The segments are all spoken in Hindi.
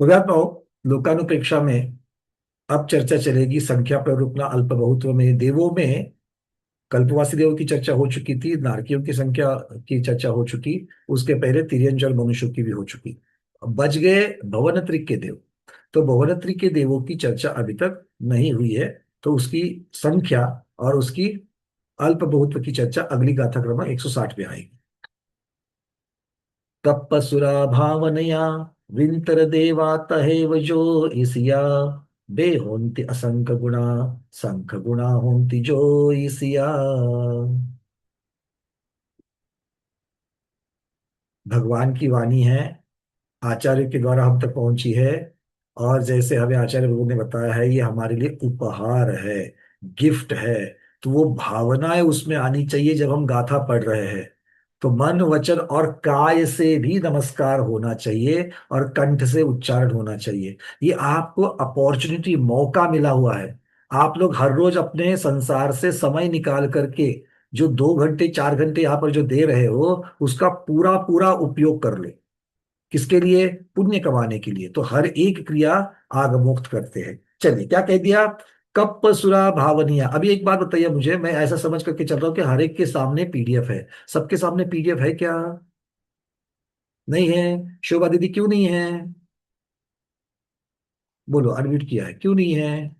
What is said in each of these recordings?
उदाहरण लोकानुप्रेक्षा में अब चर्चा चलेगी संख्या प्ररूपणा अल्प बहुत्व में। देवों में कल्पवासी देवों की चर्चा हो चुकी थी, नारकियों की संख्या की चर्चा हो चुकी, उसके पहले तिर्यंजन मनुष्यों की भी हो चुकी। अब बच गए भवनत्रिक के देव। तो भवनत्रिक के देवों की चर्चा अभी तक नहीं हुई है, तो उसकी संख्या और उसकी अल्प बहुत्व की चर्चा अगली गाथा क्रमांक 160 में आएगी। तपसुरा भावनया विंतर देवा तहेव जो ईसिया बे होंति असंख गुणा संख गुणा होंति जो ईसिया। भगवान की वाणी है, आचार्य के द्वारा हम तक पहुंची है, और जैसे हमें आचार्य लोगों ने बताया है, ये हमारे लिए उपहार है, गिफ्ट है। तो वो भावनाएं उसमें आनी चाहिए जब हम गाथा पढ़ रहे हैं। तो मन वचन और काय से भी नमस्कार होना चाहिए, और कंठ से उच्चारण होना चाहिए। ये आपको अपॉर्चुनिटी, मौका मिला हुआ है। आप लोग हर रोज अपने संसार से समय निकाल करके जो 2 घंटे 4 घंटे यहाँ पर जो दे रहे हो, उसका पूरा पूरा उपयोग कर ले। किसके लिए? पुण्य कमाने के लिए। तो हर एक क्रिया आगमोक्त करते हैं। चलिए, क्या कह दिया? कप सुरा भावनिया। अभी एक बात बताइए मुझे, मैं ऐसा समझ करके चल रहा हूँ कि हर एक के सामने पीडीएफ है। सबके सामने पीडीएफ है क्या? नहीं है? शोभा दीदी क्यों नहीं है? बोलो, अनम्यूट किया है, क्यों नहीं है?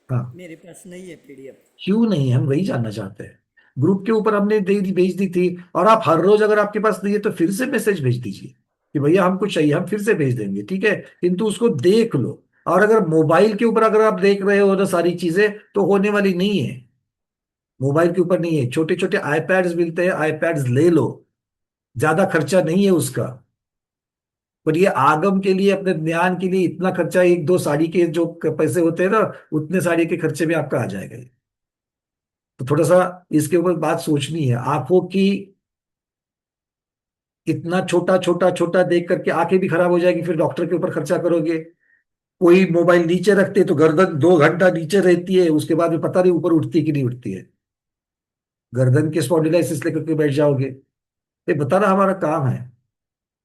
हाँ, मेरे पास नहीं है पीडीएफ। क्यों नहीं है, हम वही जानना चाहते हैं। ग्रुप के ऊपर हमने दे दी, भेज दी थी। और आप हर रोज अगर आपके पास नहीं है तो फिर से मैसेज भेज दीजिए कि भैया हमको चाहिए, हम फिर से भेज देंगे, ठीक है? किंतु उसको देख लो। और अगर मोबाइल के ऊपर अगर आप देख रहे हो ना सारी चीजें, तो होने वाली नहीं है। मोबाइल के ऊपर नहीं है, छोटे छोटे आईपैड्स मिलते हैं, आईपैड्स ले लो। ज्यादा खर्चा नहीं है उसका। पर ये आगम के लिए, अपने ज्ञान के लिए इतना खर्चा, एक दो साड़ी के जो पैसे होते हैं ना, उतने साड़ी के खर्चे में आपका आ जाएगा ये। तो थोड़ा सा इसके ऊपर बात सोचनी है। आंखों की इतना छोटा छोटा छोटा देख करके आंखें भी खराब हो जाएगी, फिर डॉक्टर के ऊपर खर्चा करोगे। कोई मोबाइल नीचे रखते तो गर्दन 2 घंटा नीचे रहती है, उसके बाद में पता नहीं ऊपर उठती है कि नहीं उठती है। गर्दन के स्पॉन्डिलाइसिस लेकर के बैठ जाओगे। ये बताना हमारा काम है।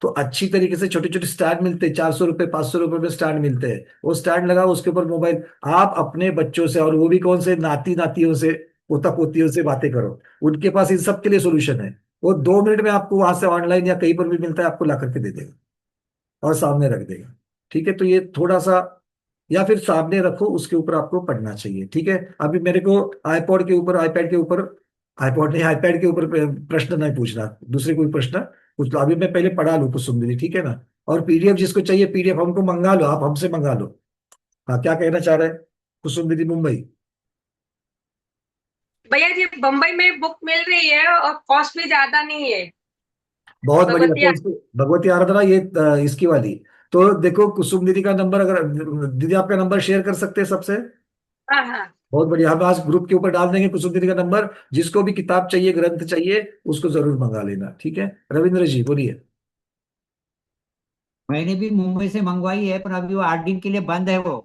तो अच्छी तरीके से छोटे छोटे स्टैंड मिलते हैं, 400 रुपए 500 रुपए में स्टैंड मिलते हैं। वो स्टैंड लगाओ, उसके ऊपर मोबाइल। आप अपने बच्चों से, और वो भी कौन से, नाती नातियों से, पोता पोतियों से बातें करो। उनके पास इन सब के लिए सोल्यूशन है। वो 2 मिनट में आपको वहां से ऑनलाइन या कहीं पर भी मिलता है, आपको ला करके दे देगा और सामने रख देगा। ठीक है? तो ये थोड़ा सा, या फिर सामने रखो, उसके ऊपर आपको पढ़ना चाहिए। ठीक है? अभी मेरे को आईपॉड के ऊपर, आईपैड के ऊपर, आईपॉड नहीं, आईपैड के ऊपर प्रश्न नहीं पूछना, दूसरे कोई प्रश्न पूछ लो। अभी मैं पहले पढ़ा लूँ कुछ सुंदरी, ठीक है ना? और पीडीएफ जिसको चाहिए, पीडीएफ हमको मंगा लो, आप हमसे मंगा लो। हाँ, क्या कहना चाह रहे हैं? कुसुम दीदी, मुंबई। भैया जी, बम्बई में बुक मिल रही है और कॉस्ट भी ज्यादा नहीं है। बहुत बढ़िया। भगवती। तो इसको भगवती आराधना, ये इसकी वाली। तो देखो, कुसुम दीदी का नंबर, अगर दीदी आपका नंबर शेयर कर सकते हैं सबसे। हाँ हाँ। बहुत बढ़िया, हम आज ग्रुप के ऊपर डाल देंगे कुसुम दीदी का नंबर। जिसको भी किताब चाहिए, ग्रंथ चाहिए, उसको जरूर मंगा लेना। ठीक है? रविंद्र जी बोलिए। मैंने भी मुंबई से मंगवाई है, पर अभी वो 8 दिन के लिए बंद है वो।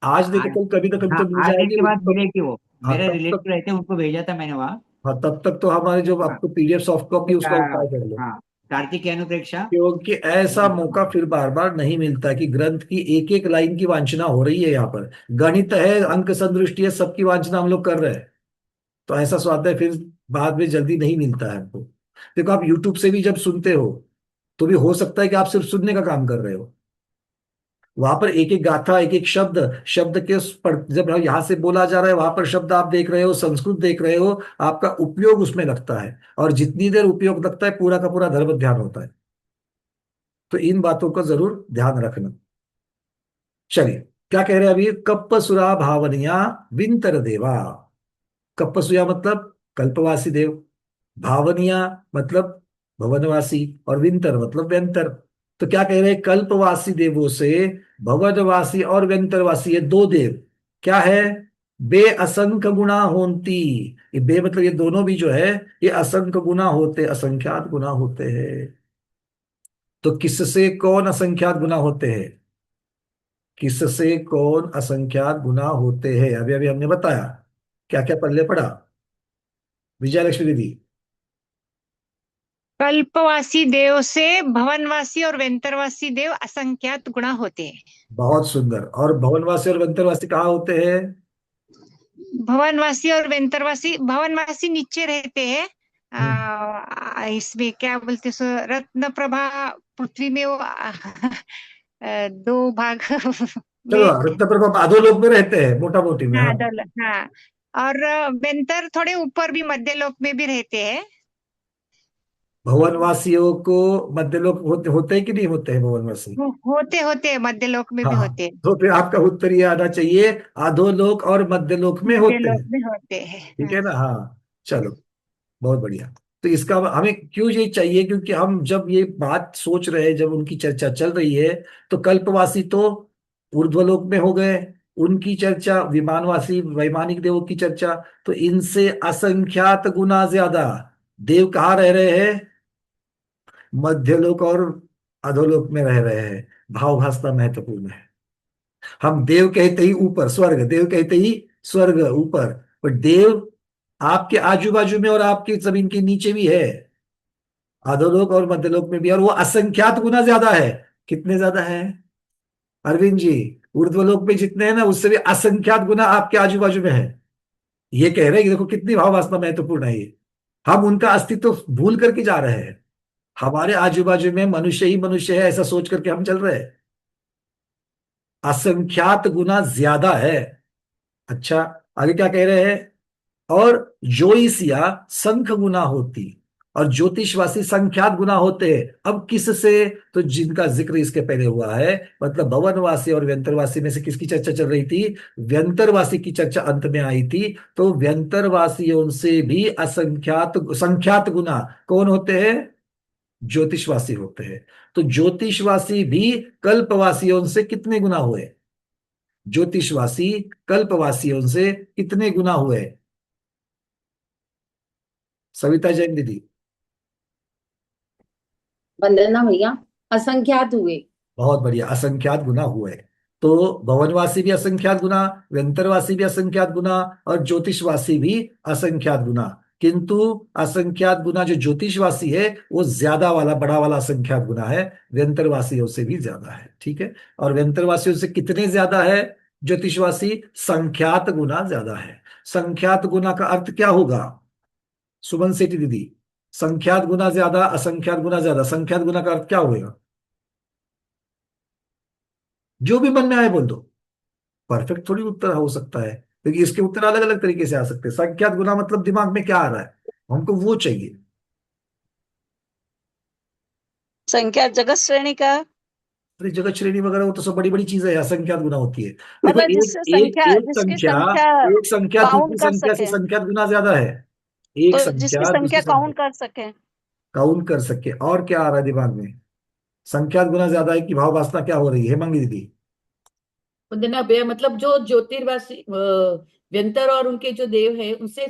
आज देखो, आठ कल कभी ना कभी हाँ, तो मिल 8 दिन जाएगी के बाद तो। मिलेगी वो। हाँ, मेरे तब रिलेटिव तक। रहते हैं, उनको भेजा था मैंने वहाँ। हाँ, तब तक तो हमारे जो हाँ, आपको पीडीएफ सॉफ्ट कॉपी, उसका उपाय कर लो। हाँ, कार्तिक अनुप्रेक्षा। क्योंकि ऐसा मौका फिर बार बार नहीं मिलता कि ग्रंथ की एक एक लाइन की वांछना हो रही है यहाँ पर। गणित है, अंक संदृष्टि है, सबकी वांछना हम लोग कर रहे हैं। तो ऐसा स्वाध्याय फिर बाद में जल्दी नहीं मिलता है हमको। देखो, आप यूट्यूब से भी जब सुनते हो, तो भी हो सकता है कि आप सिर्फ सुनने का काम कर रहे हो। वहां पर एक एक गाथा, एक एक शब्द, शब्द के जब यहां से बोला जा रहा है, वहां पर शब्द आप देख रहे हो, संस्कृत देख रहे हो, आपका उपयोग उसमें लगता है। और जितनी देर उपयोग लगता है, पूरा का पूरा धर्म ध्यान होता है। तो इन बातों का जरूर ध्यान रखना। चलिए, क्या कह रहे हैं अभी? कप्पसुरा भावनिया विंतर देवा। कप्पसुया मतलब कल्पवासी देव, भावनिया मतलब भवनवासी, और विंतर मतलब व्यंतर। तो क्या कह रहे हैं? कल्पवासी देवों से भवनवासी और व्यंतरवासी, ये दो देव क्या है? बे असंख्य गुणा होंती। ये बे मतलब ये दोनों भी जो है, ये असंख्य गुना होते, असंख्यात गुना होते हैं। तो किससे कौन असंख्यात गुना होते हैं? किससे कौन असंख्यात गुना होते हैं? अभी अभी हमने बताया। क्या क्या पल्ले पड़ा? विजय लक्ष्मी दीदी। कल्पवासी देव से भवनवासी और वेंतरवासी देव असंख्यात गुणा होते हैं। बहुत सुंदर। और भवनवासी और वंतरवासी कहाँ होते हैं? भवनवासी और वेंतरवासी, भवनवासी नीचे रहते हैं। इसमें क्या बोलते सो, रत्न प्रभा पृथ्वी में वो दो भाग चलो, में। रत्न प्रभा अधोलोक में रहते हैं मोटा मोटी में, हाँ। हाँ हाँ। और वेंतर थोड़े ऊपर भी मध्यलोक में भी रहते हैं। भवनवासियों को मध्यलोक होते हैं कि नहीं होते हैं भवनवासी? होते होते हैं, मध्यलोक में भी हाँ, होते हैं। तो फिर आपका उत्तर ये आना चाहिए, अधोलोक और मध्यलोक में होते मध्यलोक हैं। में होते हैं, ठीक हाँ। है ना? हाँ, चलो, बहुत बढ़िया। तो इसका हमें क्यों ये चाहिए? क्योंकि हम जब ये बात सोच रहे हैं, जब उनकी चर्चा चल रही है, तो कल्पवासी तो ऊर्ध्वलोक में हो गए, उनकी चर्चा, विमानवासी वैमानिक देवों की चर्चा, तो इनसे असंख्यात गुना ज्यादा देव कहाँ रह रहे हैं? मध्यलोक और अधोलोक में रह रहे हैं। भाव भाषा महत्वपूर्ण है। हम देव कहते ही ऊपर स्वर्ग, देव कहते ही स्वर्ग ऊपर, पर देव आपके आजू बाजू में और आपकी जमीन के नीचे भी है, अधोलोक और मध्यलोक में भी, और वो असंख्यात गुना ज्यादा है। कितने ज्यादा है अरविंद जी? ऊर्ध्वलोक में जितने हैं ना, उससे भी असंख्यात गुना आपके आजू बाजू में है। ये कह रहे हैं कि देखो कितनी भाव वासना महत्वपूर्ण है ये। हम उनका अस्तित्व भूल करके जा रहे हैं। हमारे आजू बाजू में मनुष्य ही मनुष्य है, ऐसा सोच करके हम चल रहे हैं। असंख्यात गुना ज्यादा है। अच्छा, आगे क्या कह रहे हैं? और ज्योतिषिया संख गुना होती, और ज्योतिषवासी संख्यात गुना होते हैं। अब किससे? तो जिनका जिक्र इसके पहले हुआ है, मतलब भवनवासी और व्यंतरवासी में से किसकी चर्चा चल रही थी? व्यंतरवासी की चर्चा अंत में आई थी। तो व्यंतरवासियों से भी असंख्यात संख्यात गुना कौन होते हैं? ज्योतिषवासी होते हैं। तो ज्योतिषवासी भी कल्पवासियों से कितने गुना हुए? ज्योतिषवासी कल्पवासियों से कितने गुना हुए? सविता जैन दीदी। वंदना भैया, असंख्यात हुए। बहुत बढ़िया, असंख्यात गुना हुए। तो भवनवासी भी असंख्यात गुना, व्यंतरवासी भी असंख्यात गुना, और ज्योतिषवासी भी असंख्यात गुना। किंतु असंख्यात गुना जो ज्योतिषवासी है, वो ज्यादा वाला, बड़ा वाला असंख्यात गुना है, व्यंतरवासियों से भी ज्यादा है। ठीक है? और व्यंतरवासियों से कितने ज्यादा है ज्योतिषवासी? संख्यात गुना ज्यादा है। संख्यात गुना का अर्थ क्या होगा सुमन सेठी दीदी? संख्यात गुना ज्यादा, असंख्यात गुना ज्यादा, संख्यात गुना का अर्थ क्या होगा? जो भी मन में आए बोल दो। परफेक्ट थोड़ी उत्तर हो सकता है, क्योंकि इसके उत्तर अलग अलग तरीके से आ सकते हैं। संख्यात गुना मतलब दिमाग में क्या आ रहा है, हमको वो चाहिए। संख्या जगत श्रेणी का, अरे जगत श्रेणी वगैरह वो तो सब बड़ी बड़ी चीजें हैं, असंख्यात गुना होती है। देखो, मतलब एक जिससे एक संख्या, एक जिसकी संख्या, संख्या एक संख्या दूसरी काउंट कर संख्या से सके, संख्यात गुना ज्यादा है। एक तो जिसकी संख्या दूसरी संख्या संख्या काउंट कर सके। काउंट कर सके। और क्या आ रहा है दिमाग में? संख्यात गुना ज्यादा है कि भाव वासना क्या हो रही है मंगी दीदी? वंदना भैया, मतलब जो ज्योतिर्वासी व्यंतर और उनके जो देव है, उनसे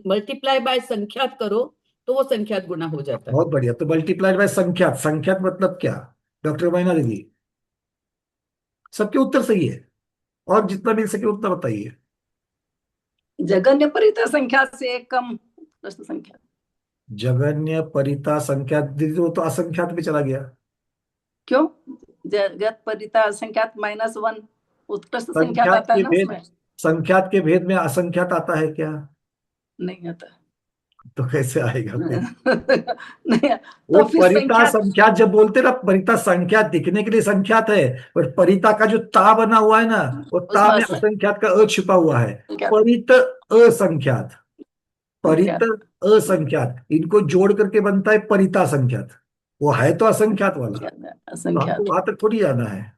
मल्टीप्लाई बाय संख्यात करो तो वो संख्यात गुना हो जाता है। बहुत बढ़िया। तो मल्टीप्लाइड बाय संख्यात, संख्यात मतलब क्या डॉक्टर मैना दीदी? सबके उत्तर सही है, और जितना मिल सके उतना बताइए। जगन्य परिता संख्या से कम प्रश्न संख्या। जगन्य परिता संख्यात दीदी, वो तो असंख्यात में चला गया। क्यों? जगत परिता संख्यात -1 उत्कृष्ट संख्यात संख्यात आता है के ना भेद, उसमें। संख्यात के भेद में असंख्यात आता है क्या? नहीं आता। तो कैसे आएगा फिर? नहीं, वो तो फिर परिता संख्यात संख्यात जब बोलते ना, परिता संख्यात दिखने के लिए संख्यात है, पर परिता का जो ता बना हुआ है ना, वो ता उसमें में असंख्यात का अ छिपा हुआ है। संख्यात परित असंख्यात, परित संख्यात असंख्यात, इनको जोड़ करके बनता है परिता संख्यात। वो है तो असंख्यात वाला। तो हमको संख्यात वहां तक थोड़ी जाना है।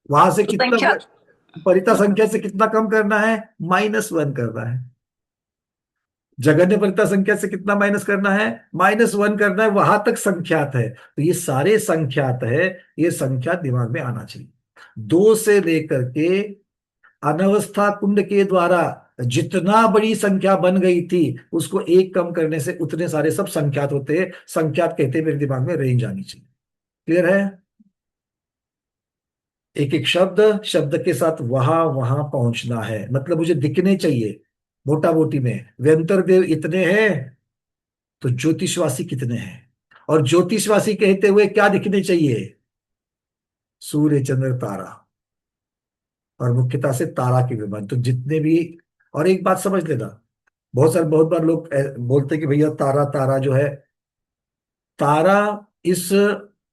वहां से कितना, संख्यात परिता संख्या से कितना कम करना है? -1 करना है। जगन्य परिता संख्या से कितना माइनस करना है? -1 करना है। वहां तक संख्यात है। तो ये सारे संख्यात है, ये संख्या दिमाग में आना चाहिए। 2 से लेकर के अनवस्था कुंड के द्वारा जितना बड़ी संख्या बन गई थी, उसको एक कम करने से उतने सारे सब संख्यात होते हैं। संख्यात कहते हैं मेरे दिमाग में रेंज आनी चाहिए। क्लियर है? एक एक शब्द, शब्द के साथ वहां वहां पहुंचना है, मतलब मुझे दिखने चाहिए। मोटा मोटी में व्यंतर देव इतने हैं, तो ज्योतिषवासी कितने हैं? और ज्योतिषवासी कहते हुए क्या दिखने चाहिए? सूर्य चंद्र तारा, और मुख्यतः से तारा के विमान। तो जितने भी, और एक बात समझ लेना, बहुत बार लोग बोलते हैं कि भैया तारा तारा जो है, तारा इस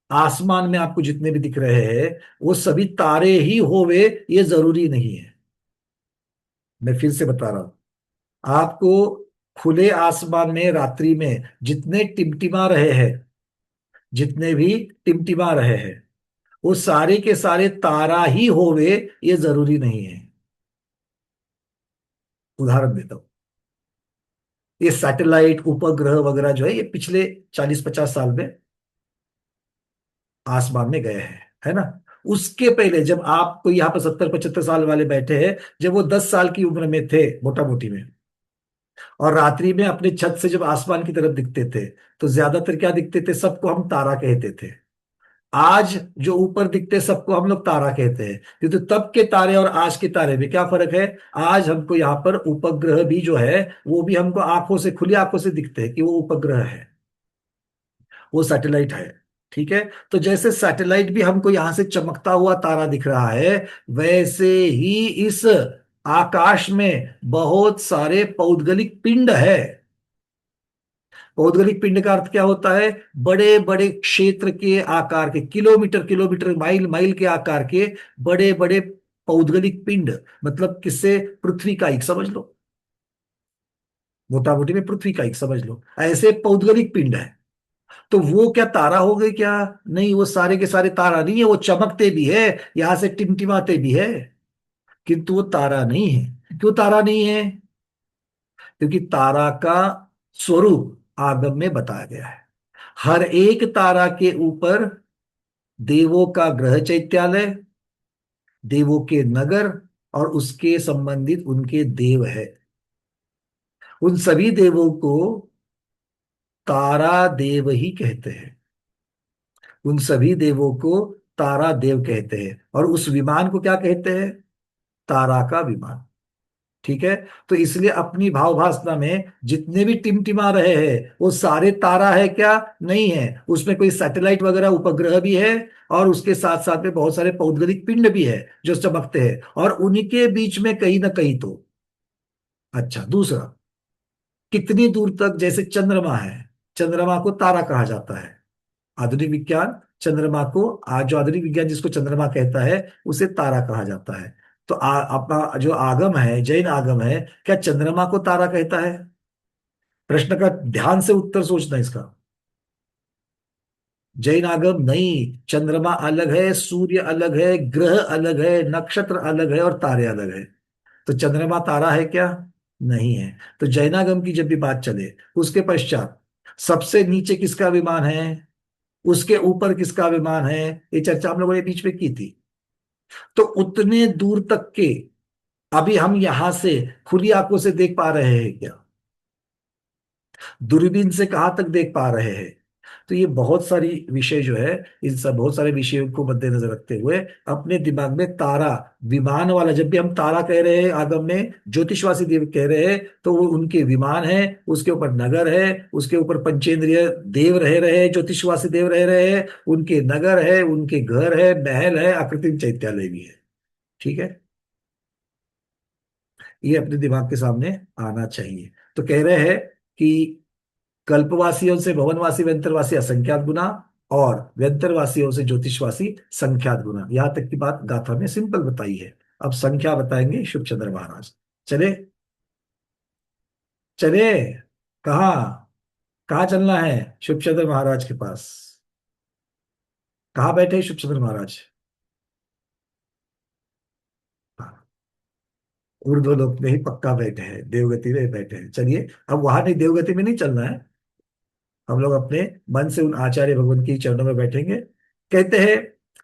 आसमान में आपको जितने भी दिख रहे हैं वो सभी तारे ही होवे, ये जरूरी नहीं है। मैं फिर से बता रहा हूं आपको, खुले आसमान में रात्रि में जितने टिमटिमा रहे हैं, जितने भी टिमटिमा रहे हैं, वो सारे के सारे तारा ही होवे, ये जरूरी नहीं है। उदाहरण देता हूं, ये सैटेलाइट उपग्रह वगैरह जो है, ये पिछले 40-50 साल में आसमान में गए हैं, है ना। उसके पहले जब आपको यहाँ पर 70-75 साल वाले बैठे हैं, जब वो 10 साल की उम्र में थे मोटा मोटी में, और रात्रि में अपने छत से जब आसमान की तरफ दिखते थे, तो ज्यादातर क्या दिखते थे? सबको हम तारा कहते थे। आज जो ऊपर दिखते सबको हम लोग तारा कहते हैं, क्योंकि तब के तारे और आज के तारे में क्या फर्क है? आज हमको यहाँ पर उपग्रह भी जो है, वो भी हमको आंखों से, खुली आंखों से दिखते हैं कि वो उपग्रह है, वो सैटेलाइट है। ठीक है। तो जैसे सैटेलाइट भी हमको यहां से चमकता हुआ तारा दिख रहा है, वैसे ही इस आकाश में बहुत सारे पौद्गलिक पिंड है। पौद्गलिक पिंड का अर्थ क्या होता है? बड़े बड़े क्षेत्र के आकार के, किलोमीटर किलोमीटर, माइल माइल के आकार के बड़े बड़े पौद्गलिक पिंड। मतलब किससे? पृथ्वी का एक समझ लो, मोटा मोटी में पृथ्वी का एक समझ लो, ऐसे पौद्गलिक पिंड है। तो वो क्या तारा हो गए क्या? नहीं, वो सारे के सारे तारा नहीं है, वो चमकते भी है, यहां से टिमटिमाते भी है, किंतु वो तारा नहीं है। क्यों तारा नहीं है? क्योंकि तारा का स्वरूप आगम में बताया गया है। हर एक तारा के ऊपर देवों का ग्रह चैत्यालय, देवों के नगर, और उसके संबंधित उनके देव है। उन सभी देवों को तारा देव ही कहते हैं। उन सभी देवों को तारा देव कहते हैं, और उस विमान को क्या कहते हैं? तारा का विमान। ठीक है। तो इसलिए अपनी भावभासना में जितने भी टिमटिमा रहे हैं, वो सारे तारा है क्या? नहीं है। उसमें कोई सैटेलाइट वगैरह उपग्रह भी है, और उसके साथ साथ में बहुत सारे पौद्गलिक पिंड भी है जो चमकते हैं, और उन्हीं के बीच में कहीं ना कहीं तो, अच्छा दूसरा, कितनी दूर तक, जैसे चंद्रमा है, चंद्रमा को तारा कहा जाता है। आधुनिक विज्ञान चंद्रमा को, आज जो आधुनिक विज्ञान जिसको चंद्रमा कहता है, उसे तारा कहा जाता है। तो अपना जो आगम है, जैन आगम है, क्या चंद्रमा को तारा कहता है? प्रश्न का ध्यान से उत्तर सोचना इसका। जैन आगम नहीं, चंद्रमा अलग है, सूर्य अलग है, ग्रह अलग है, नक्षत्र अलग है, और तारे अलग है। तो चंद्रमा तारा है क्या? नहीं है। तो जैनागम की जब भी बात चले, उसके पश्चात सबसे नीचे किसका विमान है, उसके ऊपर किसका विमान है, ये चर्चा हम लोगों ने बीच में की थी। तो उतने दूर तक के अभी हम यहां से खुली आंखों से देख पा रहे हैं क्या? दूरबीन से कहां तक देख पा रहे हैं? तो ये बहुत सारी विषय जो है, इन सब बहुत सारे विषयों को मद्देनजर रखते हुए अपने दिमाग में तारा विमान वाला, जब भी हम तारा कह रहे हैं आगम में, ज्योतिषवासी देव कह रहे हैं, तो वो उनके विमान है, उसके ऊपर नगर है, उसके ऊपर पंचेंद्रिय देव रह रहे हैं, ज्योतिषवासी देव रह रहे हैं, उनके नगर है, उनके घर है, महल है, आकृतिक चैत्यालय भी है। ठीक है। ये अपने दिमाग के सामने आना चाहिए। तो कह रहे हैं कि कल्पवासियों से भवनवासी व्यंतरवासी असंख्यात गुना, और व्यंतरवासियों से ज्योतिषवासी संख्यात गुना। यहां तक की बात गाथा में सिंपल बताई है। अब संख्या बताएंगे शुभचंद्र महाराज। चले चले, कहा कहाँ चलना है? शुभचंद्र महाराज के पास। कहाँ बैठे हैं शुभचंद्र महाराज? हाँ, ऊर्ध्वलोक में ही पक्का बैठे हैं, देवगति में बैठे हैं। चलिए, अब वहां नहीं, देवगति में नहीं चलना है, हम लोग अपने मन से उन आचार्य भगवान की चरणों में बैठेंगे। कहते हैं,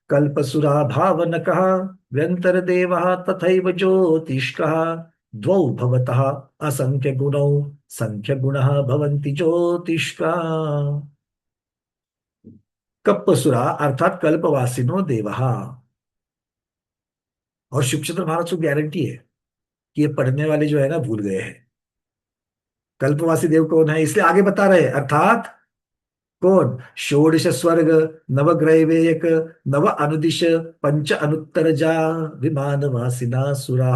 कल्पसुरा भावन कहा व्यंतर देव तथैव ज्योतिष कहा, द्वौ भवतः असंख्य गुणौ संख्य गुण भवन्ति ज्योतिष्का। कल्पसुरा अर्थात कल्पवासिनो देवहा। और शिवचंद्र महाराज को गारंटी है कि ये पढ़ने वाले जो है ना भूल गए हैं। कल्पवासी देव कौन है, इसलिए आगे बता रहे हैं, अर्थात कौन? षोडश स्वर्ग, नवग्रैवेयक, नव अनुदिश, पंच अनुत्तर जा, विमान वासिना सुरा।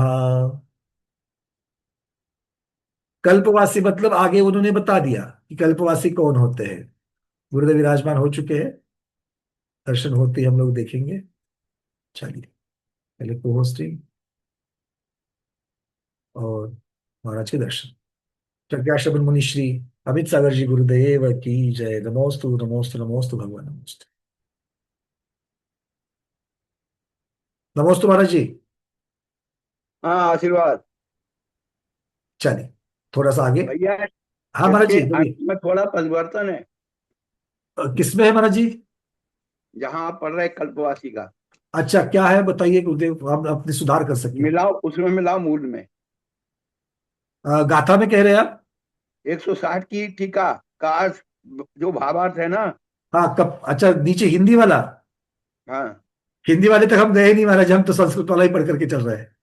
कल्पवासी मतलब आगे उन्होंने बता दिया कि कल्पवासी कौन होते हैं। गुरुदेव विराजमान हो चुके हैं, दर्शन होते ही हम लोग देखेंगे। चलिए, पहले को होस्टिंग और महाराज के दर्शन। प्रज्ञाशबन मुनि श्री अमित सागर जी गुरुदेव की जय। नमोस्तु नमोस्तु नमोस्तु भगवान नमोस्तु। नमोस्तु महाराज जी। हाँ आशीर्वाद। चलिए, थोड़ा सा आगे। भैया हाँ महाराज इसके जी बोलिए। अर्थ में थोड़ा परिवर्तन है। किसमें है महाराज जी? जहाँ आप पढ़ रहे हैं कल्पवासी का, अच्छा, क्या है बताइए गुरुदेव, हम अपने सुधार कर सके। मिलाओ उसमें, मिलाओ मूल में। गाथा में कह रहे हैं आप? 160 की टीका का अर्थ, जो भावार्थ है ना। हाँ, कब? अच्छा, नीचे हिंदी वाला। हाँ हिंदी वाले तक हम गए नहीं महाराज, हम तो संस्कृत वाला ही पढ़ करके चल रहे हैं।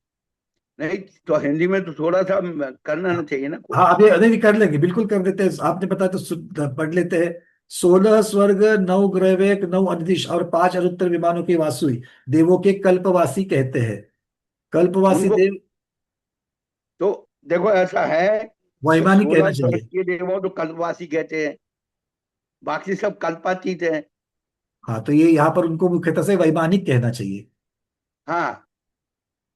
नहीं तो हिंदी में तो थोड़ा सा करना ना चाहिए ना हाँ, कोर्स। अभी नहीं कर लेंगे, बिल्कुल कर देते हैं, आपने बताया तो पढ़ लेते हैं। 16 स्वर्ग, 9 ग्रहवेक, 9 अनिदिश और 5 अनुत्तर विमानों के वासुई देवों के कल्पवासी कहते हैं। कल्पवासी उनको देव तो देखो ऐसा है कि वैमानिक कहना 16 चाहिए। स्वर्गीय देवों तो कल्पवासी कहते हैं, बाकी सब कल्पातीत है। हाँ, तो ये यहाँ पर उनको मुख्यतः से वैमानिक कहना चाहिए। हाँ।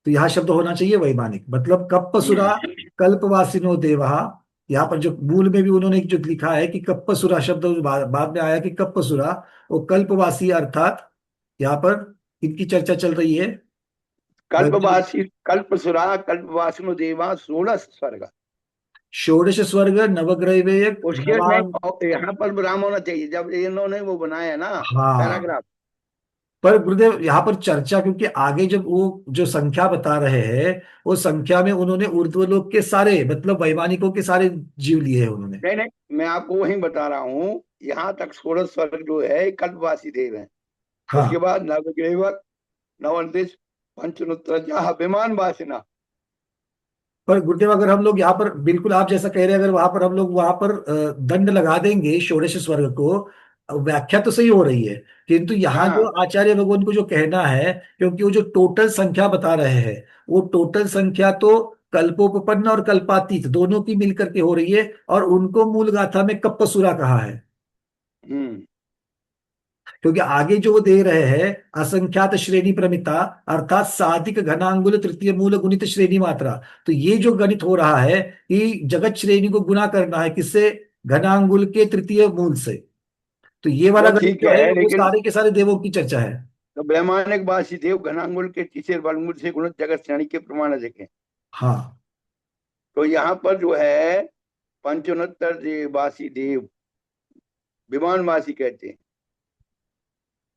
तो यहाँ शब्द होना चाहिए वैमानिक, मतलब कप्पसुरा हम्म। कल्पवासिनो देवा। यहाँ पर जो मूल में भी उन्होंने जो लिखा है कि कप्पसुरा शब्द बाद में आया कि कप्पसुरा, वो कल्पवासी अर्थात यहाँ पर इनकी चर्चा चल रही है। कल्पवासी कल्पसुरा कल्पवासिनो देवा 16 स्वर्ग। षोडश स्वर्ग, नवग्रह, उसके नहीं, नवान। यहाँ पर विराम होना चाहिए जब इन्होंने वो बनाया ना हाँ, पैराग्राफ। पर गुरुदेव यहाँ पर चर्चा, क्योंकि आगे जब वो जो संख्या बता रहे हैं, वो संख्या में उन्होंने ऊर्ध्वलोक के सारे, मतलब वैमानिकों के सारे जीव लिए हैं उन्होंने। नहीं नहीं, मैं आपको वही बता रहा हूँ, यहाँ तक 16 स्वर्ग जो है कल्पवासी देव है। उसके हाँ, बाद नवग्रेवक, नवनिश, पंचनुत्र विमान वासिना। पर गुरुदेव अगर हम लोग यहाँ पर बिल्कुल आप जैसा कह रहे हैं, अगर वहां पर हम लोग वहां पर दंड लगा देंगे षोडश स्वर्ग को, व्याख्या तो सही हो रही है, किंतु यहाँ जो हाँ। आचार्य भगवान को जो कहना है, क्योंकि वो जो टोटल संख्या बता रहे हैं, वो टोटल संख्या तो कल्पोपपन्न और कल्पातीत दोनों की मिलकर के हो रही है, और उनको मूल गाथा में कप्पसुरा कहा है। हम्म। क्योंकि आगे जो वो दे रहे हैं, असंख्यात श्रेणी प्रमिता अर्थात साधिक घनांगुल तृतीय मूल गुणित श्रेणी मात्रा। तो ये जो गणित हो रहा है कि जगत श्रेणी को गुना करना है किससे? घनांगुल के तृतीय मूल से। तो ये वो वाला गणित ठीक जो है है, वो लेकिन सारे के सारे देवों की चर्चा है। तो वैमानिक वासी देव घनांगुल के तीसरे वर्गमूल से गुणित जगत श्रेणी के प्रमाण देखें। हाँ, तो यहाँ पर जो है पंचोनोत्तर वासी देव विमानवासी कहते हैं,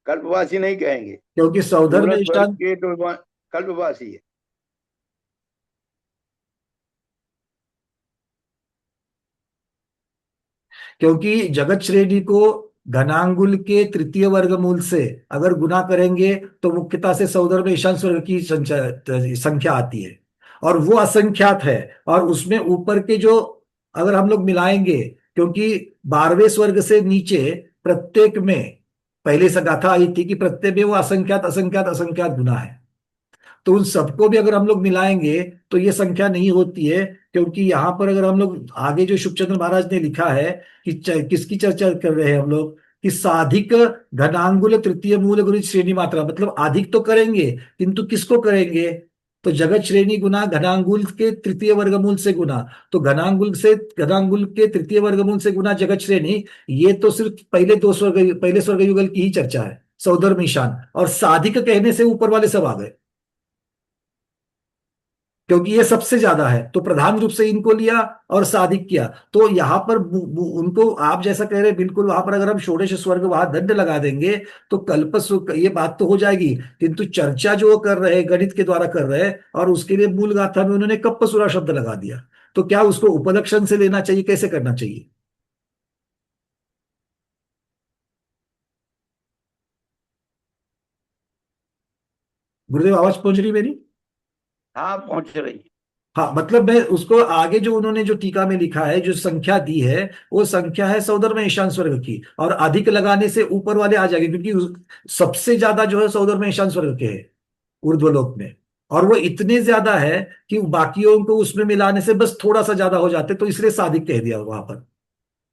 कल्पवासी नहीं कहेंगे। क्योंकि सौधर में सूरज वर्ग इष्टान, के तो कल्पवासी है। क्योंकि जगत श्रेणी को घनांगुल के तृतीय वर्गमूल से अगर गुना करेंगे तो मुख्यता से सौदर में ईशान स्वर्ग की संख्या आती है, और वो असंख्यात है। और उसमें ऊपर के जो अगर हम लोग मिलाएंगे, क्योंकि 12वें स्वर्ग से नीचे प्रत्येक में पहले से गाथा आई थी कि प्रत्येक में वो असंख्यात असंख्यात असंख्यात गुना है, तो उन सबको भी अगर हम लोग मिलाएंगे तो ये संख्या नहीं होती है। क्योंकि यहाँ पर अगर हम लोग आगे जो शुभचंद्र महाराज ने लिखा है कि किसकी चर्चा कर रहे हैं हम लोग, कि साधिक घनांगुल तृतीय मूल गुणित श्रेणी मात्रा, मतलब अधिक तो करेंगे, किंतु किसको करेंगे? तो जगत श्रेणी गुना घनांगुल के तृतीय वर्गमूल से गुना। तो घनांगुल के तृतीय वर्गमूल से गुना जगत श्रेणी, ये तो सिर्फ पहले स्वर्ग युगल की ही चर्चा है, सौधर्म ईशान, और साधिक कहने से ऊपर वाले सब आ गए, क्योंकि ये सबसे ज्यादा है तो प्रधान रूप से इनको लिया और साधिक किया। तो यहाँ पर उनको आप जैसा कह रहे हैं, बिल्कुल वहां पर अगर हम षोडश स्वर्ग वहां दंड लगा देंगे तो ये बात तो हो जाएगी, किंतु चर्चा जो वो कर रहे हैं गणित के द्वारा कर रहे हैं, और उसके लिए मूल गाथा में उन्होंने कप्पसुरा शब्द लगा दिया। तो क्या उसको उपलक्षण से लेना चाहिए, कैसे करना चाहिए? गुरुदेव आवाज पहुंच रही है मेरी? हाँ पहुंच रही है। हाँ मतलब मैं उसको आगे जो उन्होंने जो टीका में लिखा है, जो संख्या दी है, वो संख्या है सौदर में ईशान वर्ग की, और अधिक लगाने से ऊपर वाले आ जाएंगे, क्योंकि सबसे ज्यादा जो है सौदर में ईशान वर्ग के है ऊर्ध्वलोक में, और वो इतने ज्यादा है कि बाकियों को उसमें मिलाने से बस थोड़ा सा ज्यादा हो जाते, तो इसलिए सादिक कह दिया वहां पर।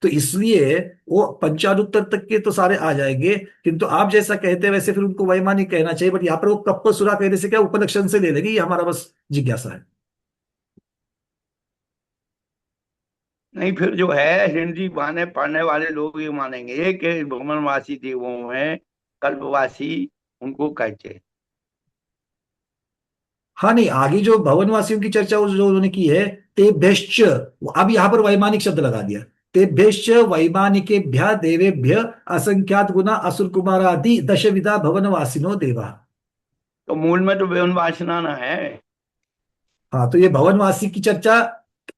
तो इसलिए वो पंचानुत्तर तक के तो सारे आ जाएंगे, किंतु आप जैसा कहते हैं वैसे फिर उनको वैमानिक कहना चाहिए, बट यहाँ पर वो कप्प सुरा कहने से क्या उपलक्षण से ले लेंगे, ये हमारा बस जिज्ञासा है। नहीं, फिर जो है हिंदी माने पढ़ने वाले लोग ये मानेंगे कि भुवनवासी देवों में कल्पवासी उनको कहते हैं। हाँ नहीं, आगे जो भवनवासियों की चर्चा जो उन्होंने की है, तेभ्यश्च, अब यहाँ पर वैमानिक शब्द लगा दिया, तेभ्यश्च वैमानिकेभ्य देवेभ्य असंख्यात गुना असुर कुमारादि दशविधा भवनवासिनो देवा। तो मूल में तो भुवनवासना ना है। हाँ तो ये भवनवासी की चर्चा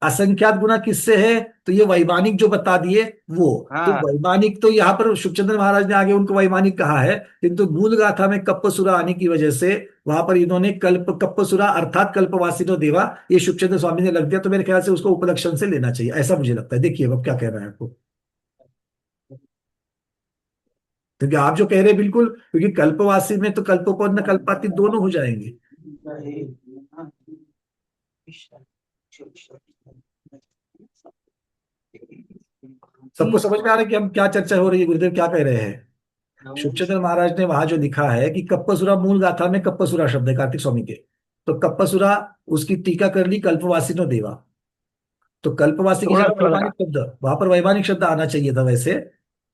असंख्यात गुना किससे है, तो ये वैमानिक जो बता दिए वो। तो हाँ, वैमानिक तो यहाँ पर शुभचंद्र महाराज ने आगे उनको वैमानिक कहा है, किंतु मूल गाथा में कप्पसुरा आने की वजह से वहां पर इन्होंने कल्प कप्पसुरा अर्थात कल्पवासिनो देवा ये शुभचंद्र स्वामी ने लग दिया, तो मेरे ख्याल से उसको उपलक्षण से लेना चाहिए, ऐसा मुझे लगता है। देखिए अब क्या कह रहा है आपको, क्योंकि आप जो कह रहे हैं बिल्कुल, क्योंकि कल्पवासी में तो कल्पोपन्न कल्पातीत दोनों हो जाएंगे। सबको समझ में आ रहा है कि हम क्या चर्चा हो रही है, गुरुदेव क्या कह रहे हैं। शुभचंद्र महाराज ने वहां जो लिखा है कि कप्पसुरा, मूल गाथा में कप्पसुरा शब्द है कार्तिक स्वामी के, तो कप्पसुरा उसकी टीका कर ली कल्पवासिनो देवा, तो कल्पवासी की थोड़ा जगह थोड़ा वैमानिक शब्द, वहां पर वैमानिक शब्द आना चाहिए था वैसे,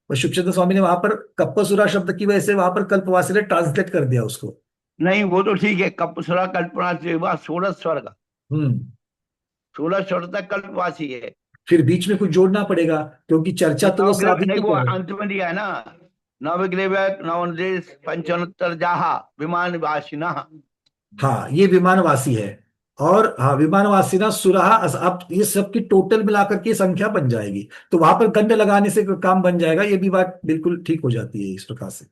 और शुभचंद्र स्वामी ने वहां पर कप्पसुरा शब्द की वजह से वहां पर कल्पवासी ने ट्रांसलेट कर दिया उसको। नहीं, वो तो ठीक है, कप्पसुरा कल्पना से हुआ 16 स्वर्ग, हम्म 16 स्वर्ग तक कल्पवासी है। फिर बीच में कुछ जोड़ना पड़ेगा, क्योंकि चर्चा तो वो नवग्रह साधित नहीं, की वो कर रहे हैं। अंत में दिया है ना, नवग्रह नवदेश पंचोत्तर जाहा विमान वासिना। हाँ ये विमानवासी है, और हाँ विमानवासी ना सुराहा अब ये सब की टोटल मिलाकर के संख्या बन जाएगी, तो वहां पर दंड लगाने से काम बन जाएगा, ये भी बात बिल्कुल ठीक हो जाती है इस प्रकार से।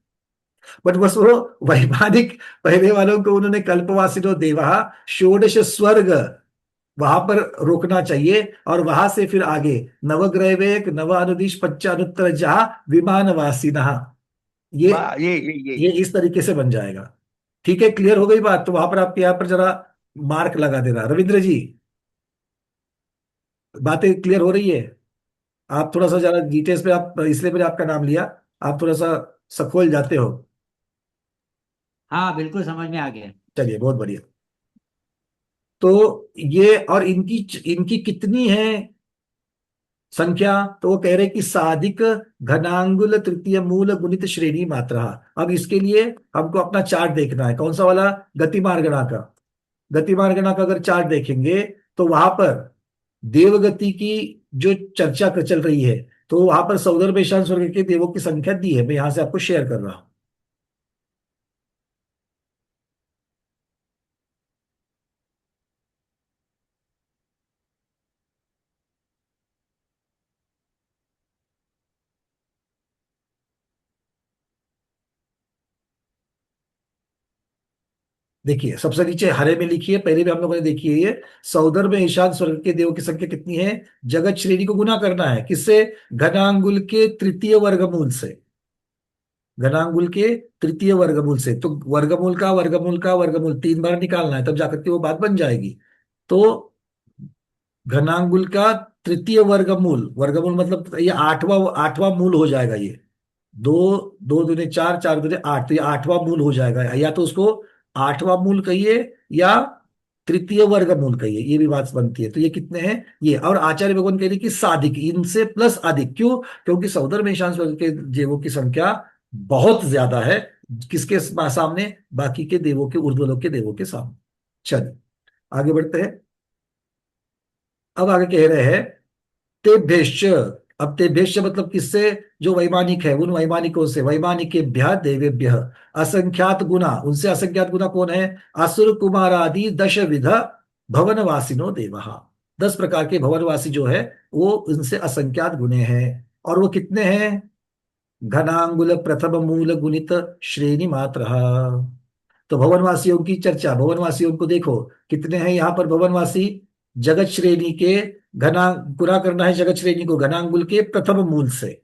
बट बस वो वैमानिक पहले वालों को उन्होंने कल्पवासिनो देवा षोडश स्वर्ग वहां पर रोकना चाहिए, और वहां से फिर आगे नवग्रहवेक नव अनुदिश पंचानुत्तर जहा विमानवासिना, ये ये इस तरीके से बन जाएगा। ठीक है, क्लियर हो गई बात, तो वहां पर आपके यहाँ पर जरा मार्क लगा देना रविंद्र जी, बातें क्लियर हो रही है। आप थोड़ा सा जरा डिटेल्स पे, आप इसलिए मैंने आपका नाम लिया, आप थोड़ा सा सखोल जाते हो। हाँ बिल्कुल समझ में आ गया। चलिए बहुत बढ़िया। तो ये और इनकी इनकी कितनी है संख्या, तो वो कह रहे कि साधिक घनांगुल तृतीय मूल गुणित श्रेणी मात्रा। अब इसके लिए हमको अपना चार्ट देखना है, कौन सा वाला, गतिमार्गणा का। गतिमार्गणा का अगर चार्ट देखेंगे तो वहां पर देवगति की जो चर्चा चल रही है, तो वहां पर सौदर बेशान स्वर्ग के देवों की संख्या दी है, मैं यहां से आपको शेयर कर रहा हूं। देखिए सबसे नीचे हरे में लिखी है, पहले भी हम लोगों ने देखी है ये, सौदर में ईशान स्वर्ग के देवों की संख्या कितनी है, जगत श्रेणी को गुना करना है किससे, घनांगुल के तृतीय वर्गमूल से, घनांगुल के तृतीय वर्गमूल से, तो वर्गमूल का वर्गमूल का वर्गमूल 3 बार निकालना है, तब जाकर के वो बात बन जाएगी। तो घनांगुल का तृतीय वर्गमूल, वर्गमूल मतलब ये आठवां आठवां मूल हो जाएगा ये, दो, दो दूने चार, चार दूने आठ, तो ये आठवां मूल हो जाएगा, या तो उसको आठवां मूल कहिए या तृतीय वर्गमूल कहिए, ये भी बात बनती है। तो ये कितने हैं ये, और आचार्य भगवान कह रहे कि साधिक इनसे प्लस अधिक, क्यों, क्योंकि सौदर मेषांश वर्ग के देवों की संख्या बहुत ज्यादा है, किसके सामने, बाकी के देवों के, ऊर्ध्वलोक के देवों के सामने। चलिए आगे बढ़ते हैं। अब आगे कह रहे हैं तेभ्यश्च, अब तेभ्यश्च मतलब किससे, जो वैमानिक है उन वैमानिकों से, वैमानिकेभ्यः देवेभ्यः असंख्यात गुना, उनसे असंख्यात गुना कौन है, असुर कुमार आदि दश विध भवनवासिनो देवः, 10 प्रकार के भवनवासी जो है वो उनसे असंख्यात गुणे हैं, और वो कितने हैं, घनांगुल प्रथम मूल गुणित श्रेणी मात्र। तो भवनवासियों की चर्चा, भवनवासियों को देखो कितने हैं यहाँ पर भवनवासी, जगत श्रेणी के घना गुना करना है जगत श्रेणी को घनांगुल के प्रथम मूल से।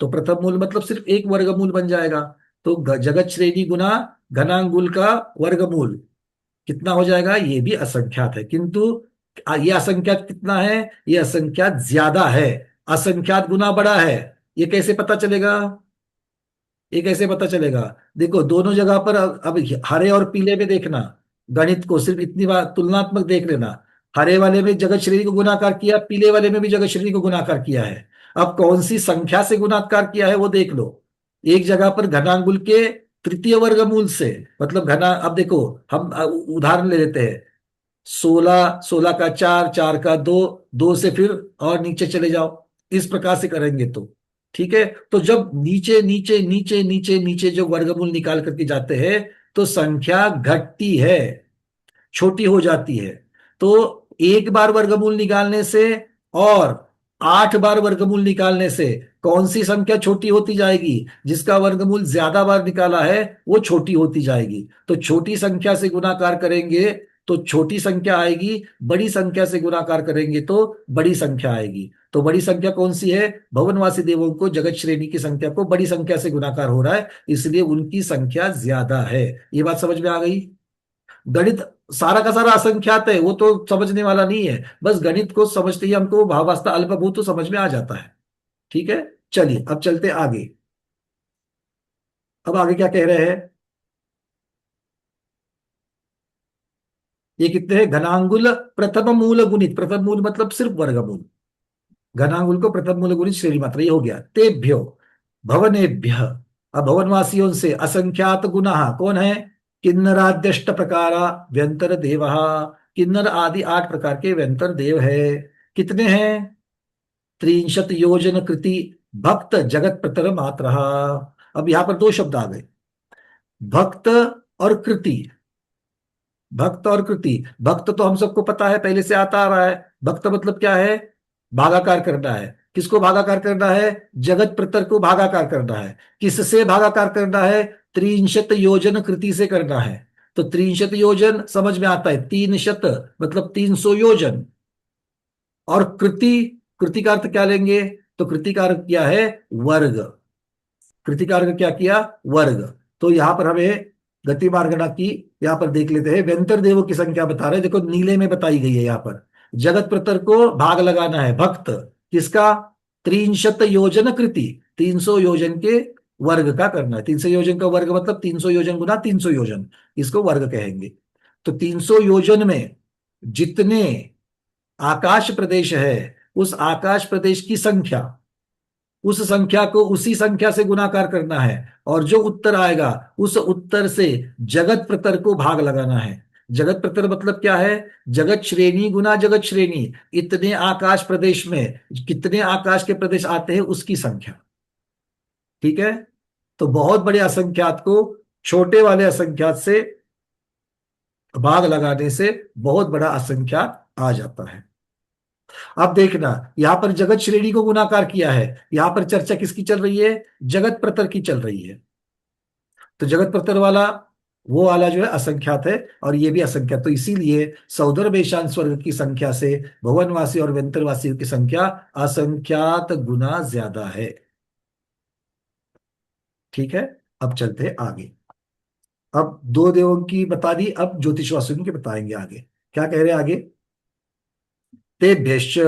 तो प्रथम मूल मतलब सिर्फ एक वर्गमूल बन जाएगा। तो जगत श्रेणी गुना घनांगुल का वर्गमूल कितना हो जाएगा? ये भी असंख्यात है, किंतु ये असंख्यात कितना है? ये असंख्यात ज्यादा है, असंख्यात गुना बड़ा है। ये कैसे पता चलेगा? ये कैसे पता चलेगा? देखो दोनों जगह पर अब हरे और पीले में देखना, गणित को सिर्फ इतनी बार तुलनात्मक देख लेना। हरे वाले में जगत श्रेणी को गुणाकार किया, पीले वाले में भी जगत श्रेणी को गुणाकार किया है। अब कौन सी संख्या से गुणाकार किया है वो देख लो। एक जगह पर घनांगुल के तृतीय वर्गमूल से, मतलब घना, अब देखो हम उदाहरण ले लेते हैं। 16, 16 का 4, 4 का 2, 2 से फिर और नीचे चले जाओ, इस प्रकार से करेंगे तो ठीक है। तो जब नीचे नीचे नीचे नीचे नीचे जो वर्गमूल निकाल करके जाते हैं तो संख्या घटती है, छोटी हो जाती है। तो एक बार वर्गमूल निकालने से और 8 बार वर्गमूल निकालने से कौन सी संख्या छोटी होती जाएगी? जिसका वर्गमूल ज्यादा बार निकाला है वो छोटी होती जाएगी। तो छोटी संख्या से गुणाकार करेंगे तो छोटी संख्या आएगी, बड़ी संख्या से गुणाकार करेंगे तो बड़ी संख्या आएगी। तो बड़ी संख्या कौन सी है? भवनवासी देवों को जगत श्रेणी की संख्या को बड़ी संख्या से गुणाकार हो रहा है, इसलिए उनकी संख्या ज्यादा है। ये बात समझ में आ गई? गणित सारा का सारा असंख्यात है, वो तो समझने वाला नहीं है। बस गणित को समझते ही हमको भावावस्था अल्पभूत तो समझ में आ जाता है। ठीक है, चलिए अब चलते आगे। अब आगे क्या कह रहे हैं? ये कितने हैं? घनांगुल प्रथम मूल गुणित, प्रथम मूल मतलब सिर्फ वर्गमूल, घनांगुल को प्रथम मूल गुणित श्रेणी मात्रा, ये हो गया। तेभ्यो भवनेभ्य, अब भवनवासियों से असंख्यात गुना कौन है? किन्नराद्यष्ट प्रकारा व्यंतर देव, किन्नर आदि 8 प्रकार के व्यंतर देव है। कितने हैं? 30 योजन कृति भक्त जगत प्रतर मात्र। अब यहां पर 2 शब्द आ गए, भक्त और कृति। भक्त और कृति, भक्त तो हम सबको पता है, पहले से आता आ रहा है। भक्त मतलब क्या है? भागाकार करना है। किसको भागाकार करना है? जगत प्रतर को भागाकार करना है। किससे भागाकार करना है? 30 योजन कृति से करना है। तो 30 योजन समझ में आता है, 300 मतलब 300 योजन। और कृति, कृति का अर्थ क्या लेंगे? तो कृति का अर्थ क्या है? वर्ग। कृति का अर्थ क्या किया? वर्ग। तो यहां पर हमें गति मार्गणा की यहां पर देख लेते हैं। व्यंतर देवों की संख्या बता रहे, देखो नीले में बताई गई है यहां पर। जगत प्रतर को भाग लगाना है, भक्त किसका? 300 योजन कृति, 300 योजन के वर्ग का करना है। 300 योजन का वर्ग मतलब 300 योजन गुना 300 योजन, इसको वर्ग कहेंगे। तो 300 योजन में जितने आकाश प्रदेश है उस आकाश प्रदेश की संख्या, उस संख्या को उसी संख्या से गुणाकार करना है, और जो उत्तर आएगा उस उत्तर से जगत प्रतर को भाग लगाना है। जगत प्रतर मतलब क्या है? जगत श्रेणी गुना जगत श्रेणी, इतने आकाश प्रदेश में कितने आकाश के प्रदेश आते हैं उसकी संख्या। ठीक है, तो बहुत बड़े असंख्यात को छोटे वाले असंख्यात से भाग लगाने से बहुत बड़ा असंख्यात आ जाता है। अब देखना, यहां पर जगत श्रेणी को गुणाकार किया है, यहां पर चर्चा किसकी चल रही है? जगत प्रतर की चल रही है। तो जगत प्रतर वाला वो वाला जो है असंख्यात है, और ये भी असंख्यात। तो इसीलिए सौदर बेशान स्वर्ग की संख्या से भुवनवासी और व्यंतरवासियों की संख्या असंख्यात गुना ज्यादा है। ठीक है, अब चलते हैं आगे। अब 2 देवों की बता दी, अब ज्योतिषवासियों की बताएंगे आगे। क्या कह रहे हैं आगे? तेभ्यश्च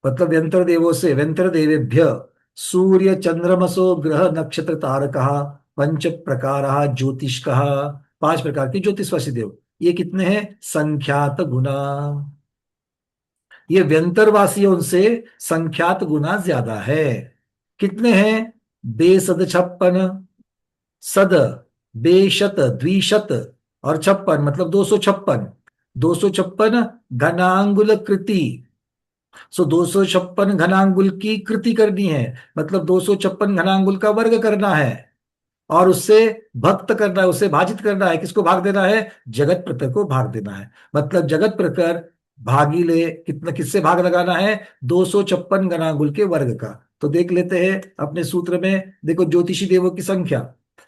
मतलब व्यंतर देवों से, व्यंतर देवेभ्य सूर्य चंद्रमसो ग्रह नक्षत्र तारक 5 प्रकार ज्योतिष, 5 प्रकार के ज्योतिषवासी देव। ये कितने हैं? संख्यात गुना। ये व्यंतरवासियों से संख्यात गुना ज्यादा है। कितने हैं? बेसद 56, सद बेशत द्विशत और 56 मतलब 256, 256 घनांगुल कृति। सो 256 घनांगुल की कृति करनी है, मतलब 256 घनांगुल का वर्ग करना है और उससे भक्त करना है, उससे भाजित करना है। किसको भाग देना है? जगत प्रतर को भाग देना है। मतलब जगत प्रकर भागीले कितना, किससे भाग लगाना है? 256 घनांगुल के वर्ग का। तो देख लेते हैं अपने सूत्र में, देखो ज्योतिषी देवों की संख्या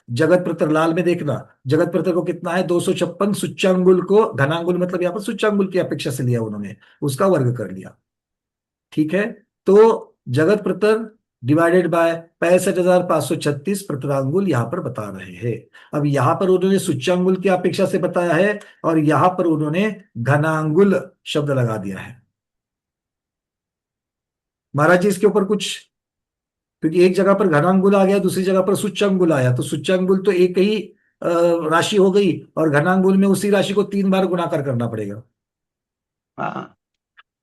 जगत प्रतर लाल में देखना, जगत प्रतर को कितना है 256, सूच्यांगुल को, घनांगुल मतलब यहाँ पर सूच्यांगुल की अपेक्षा से लिया उन्होंने, उसका वर्ग कर लिया। ठीक है, तो जगत प्रतर डिवाइडेड बाय 65,536 प्रतरांगुल यहां पर बता रहे हैं। अब यहां पर उन्होंने सूच्यांगुल की अपेक्षा से बताया है और यहां पर उन्होंने घनांगुल शब्द लगा दिया है। महाराज जी इसके ऊपर कुछ, क्योंकि एक जगह पर घनांगुल आ गया, दूसरी जगह पर सूच्यांगुल आया, तो सूच्यांगुल तो एक ही राशि हो गई और घनांगुल में उसी राशि को 3 बार गुणाकार करना पड़ेगा। हाँ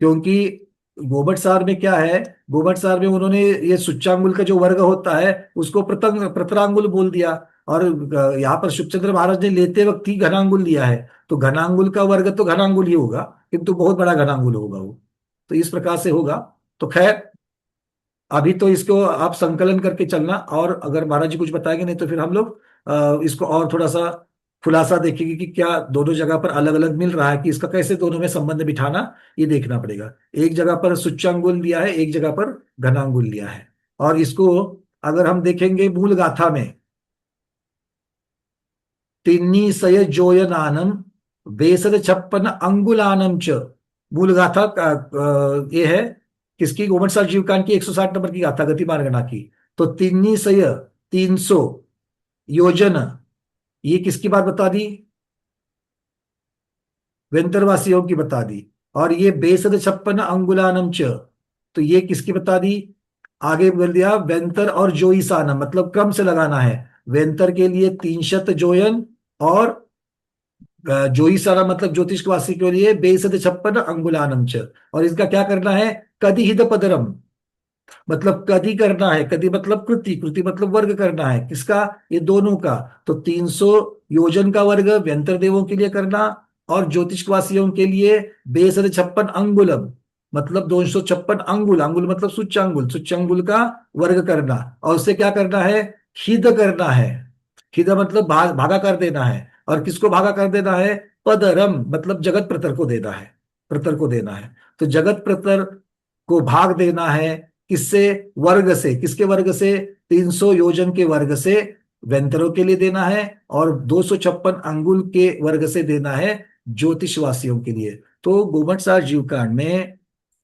क्योंकि गोबट सार में क्या है, गोबट सार में उन्होंने ये सूच्यांगुल का जो वर्ग होता है उसको प्रतंग प्रतरांगुल बोल दिया, और यहाँ पर शुभचंद्र महाराज ने लेते वक्त ही घनांगुल लिया है, तो घनांगुल का वर्ग तो घनांगुल ही होगा, किंतु बहुत बड़ा घनांगुल होगा वो, तो इस प्रकार से होगा। तो खैर अभी तो इसको आप संकलन करके चलना, और अगर महाराज जी कुछ बताएंगे नहीं तो फिर हम लोग इसको और थोड़ा सा खुलासा देखेंगे कि क्या दोनों जगह पर अलग अलग मिल रहा है, कि इसका कैसे दोनों में संबंध बिठाना, ये देखना पड़ेगा। एक जगह पर सूच्यांगुल लिया है, एक जगह पर घनांगुल लिया है, और इसको अगर हम देखेंगे मूल गाथा में, तिन्नीसय जोयनानम बेसद छप्पन अंगुलानम च, मूल गाथा का ये है किसकी, गोमट सार जीवकांड की 160 नंबर की गाथा गतिमान गणना की। तो तिन्नीसय 300 योजन, ये किसकी बात बता दी, वेंतरवासियों की बता दी, और ये बेसद छप्पन अंगुलानम च, तो ये किसकी बता दी, आगे बोल दिया वेंतर और जोईसानम, मतलब क्रम से लगाना है, वेंतर के लिए 300 जोयन और जोईसाना मतलब ज्योतिष वासी के लिए बेसद छप्पन अंगुलानम च, और इसका क्या करना है, कदिहिद पदरम, मतलब कदी करना है, कदी मतलब कृति, कृति मतलब वर्ग करना है, किसका, ये दोनों का। तो 300 योजन का वर्ग व्यंतर देवों के लिए करना, और ज्योतिषवासियों के लिए बेसद छप्पन अंगुलम, मतलब 256 अंगुल, अंगुल मतलब सूच्यांगुल, सूच्यांगुल का वर्ग करना, और उससे क्या करना है, खिद करना है, खिद मतलब भागा कर देना है, और किसको भागा कर देना है, पदरम मतलब जगत प्रतर को देना है, प्रतर को देना है। तो जगत प्रतर को भाग देना है किससे, वर्ग से, किसके वर्ग से, 300 योजन के वर्ग से वेंतरों के लिए देना है, और 256 अंगुल के वर्ग से देना है ज्योतिषवासियों के लिए। तो गोमट सार जीवकांड में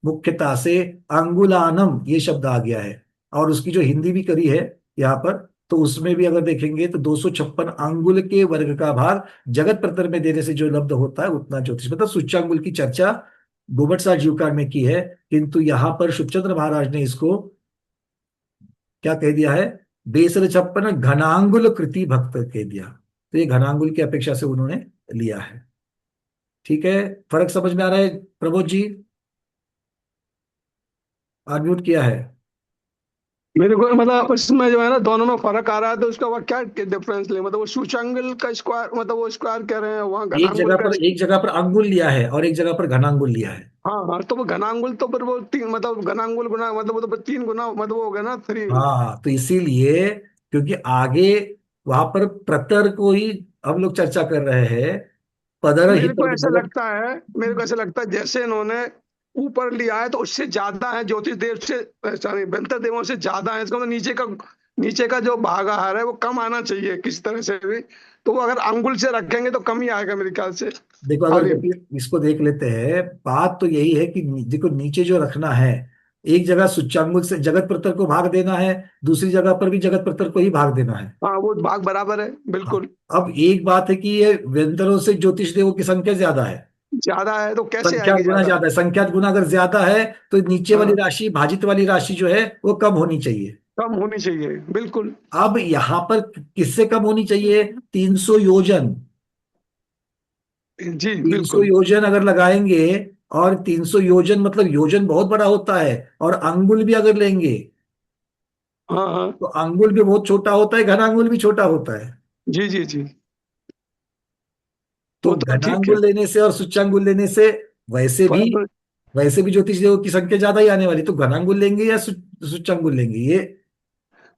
मुख्यता से अंगुलानम ये शब्द आ गया है, और उसकी जो हिंदी भी करी है यहाँ पर, तो उसमें भी अगर देखेंगे तो 256 अंगुल के वर्ग का भाग जगत प्रतर में देने से जो लब्ध होता है उतना ज्योतिष, मतलब सूच्यांगुल की चर्चा गोबट सार जीवकांड में की है, किंतु यहां पर शुभचंद्र महाराज ने इसको क्या कह दिया है, बेसर छप्पन घनांगुल कृति भक्त कह दिया, तो ये घनांगुल की अपेक्षा से उन्होंने लिया है। ठीक है, फर्क समझ में आ रहा है प्रबोध जी, अनम्यूट किया है। मेरे को मतलब इसमें जो है ना दोनों में फर्क आ रहा है, तो उसका वह क्या डिफरेंस ले, मतलब वो सूचांगल का स्क्वायर, मतलब वो स्क्वायर कह रहे हैं, वहाँ घनांगुल का। एक जगह पर अंगुल लिया है और एक जगह पर घनांगुल लिया है। हाँ हाँ, तो वो घनांगुल तो फिर वो तीन, मतलब घनांगुल गुना, मतलब वो तो 3 गुना, मतलब वो हो गया ना 3। हाँ, तो इसीलिए क्योंकि आगे वहां पर प्रतर को ही हम लोग चर्चा कर रहे हैं, पदर मेरे हित को ऐसा लगता है, मेरे को ऐसा लगता है जैसे इन्होंने ऊपर लिया है तो उससे ज्यादा है, ज्योतिष देव से, सॉरी वेंतर देवों से ज्यादा है, इसका मतलब नीचे का जो भागाहार है वो कम आना चाहिए किसी तरह से भी, तो वो अगर अंगुल से रखेंगे तो कम ही आएगा मेरे ख्याल से। देखो, और अगर इसको देख लेते हैं, बात तो यही है कि देखो नीचे जो रखना है, एक जगह सूच्यांगुल से जगत प्रतर को भाग देना है, दूसरी जगह पर भी जगत प्रतर को ही भाग देना है। हाँ, वो भाग बराबर है बिल्कुल। अब एक बात है कि ये व्यंतरों से ज्योतिष देवों की संख्या ज्यादा है, ज्यादा है तो कैसे संख्यात आएगी गुना ज्यादा। ज्यादा है, संख्यात गुना अगर ज्यादा है तो नीचे वाली हाँ, राशि, भाजित वाली राशि जो है वो कम होनी चाहिए। कम होनी चाहिए बिल्कुल। अब यहां पर किससे कम होनी चाहिए, 300 योजन, जी 300 बिल्कुल। योजन अगर लगाएंगे, और 300 योजन मतलब योजन बहुत बड़ा होता है, और अंगुल भी अगर लेंगे हाँ हाँ, तो अंगुल भी बहुत छोटा होता है, घना अंगुल भी छोटा होता है। जी जी जी, तो वो तो घना ठीक है। अंगुल लेने से और सूच्यांगुल लेने से वैसे भी बराबर। वैसे भी ज्योतिष देवों की संख्या ज्यादा ही आने वाली, तो घना अंगुल लेंगे या सूच्यांगुल लेंगे, ये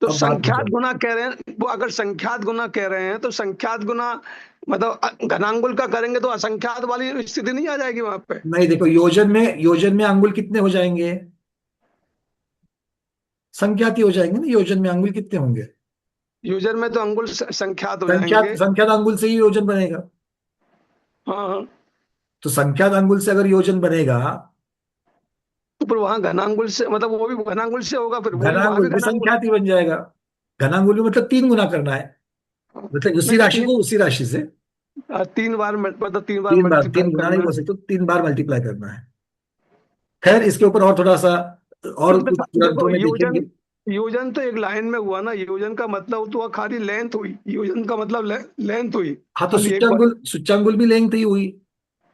तो अब बात संख्यात विचार। गुना कह रहे हैं, वो अगर संख्यात गुना कह रहे हैं तो संख्यात गुना मतलब घनांगुल का करेंगे तो असंख्यात वाली स्थिति नहीं आ जाएगी वहां पे। नहीं, देखो योजन में अंगुल कितने हो जाएंगे, संख्याती हो जाएंगे ना, योजन में अंगुल कितने होंगे, योजन में तो अंगुल संख्यात हो संख्यात जाएंगे। संख्यात अंगुल से ही योजन बनेगा। हाँ हाँ। तो संख्यात अंगुल से अगर योजन बनेगा, तो फिर वहां घनांगुल से, मतलब वो भी घनांगुल से होगा, फिर वो भी वहां घनांगुल भी भी घनांगुल। संख्यात ही बन जाएगा। घनांगुल में मतलब 3 गुना करना है, मतलब उसी नहीं तो राशि को उसी राशि से 3 बार मतलब 3 बार 3 बार, मल्टीप्लाई 3 गुना नहीं करना बोल है। सकते, 3 बार मल्टीप्लाई करना है। खैर इसके ऊपर और थोड़ा सा और इसमें कुछ देखो ग्रंथों में योजन, देखेंगे। योजन तो एक लाइन में हुआ ना, योजन का मतलब तो खाली लेंथ हुई, योजन का मतलब लेंथ हुई हाँ तो खाली एक बार। सुच्चांगुल भी लेंथ ही हुई।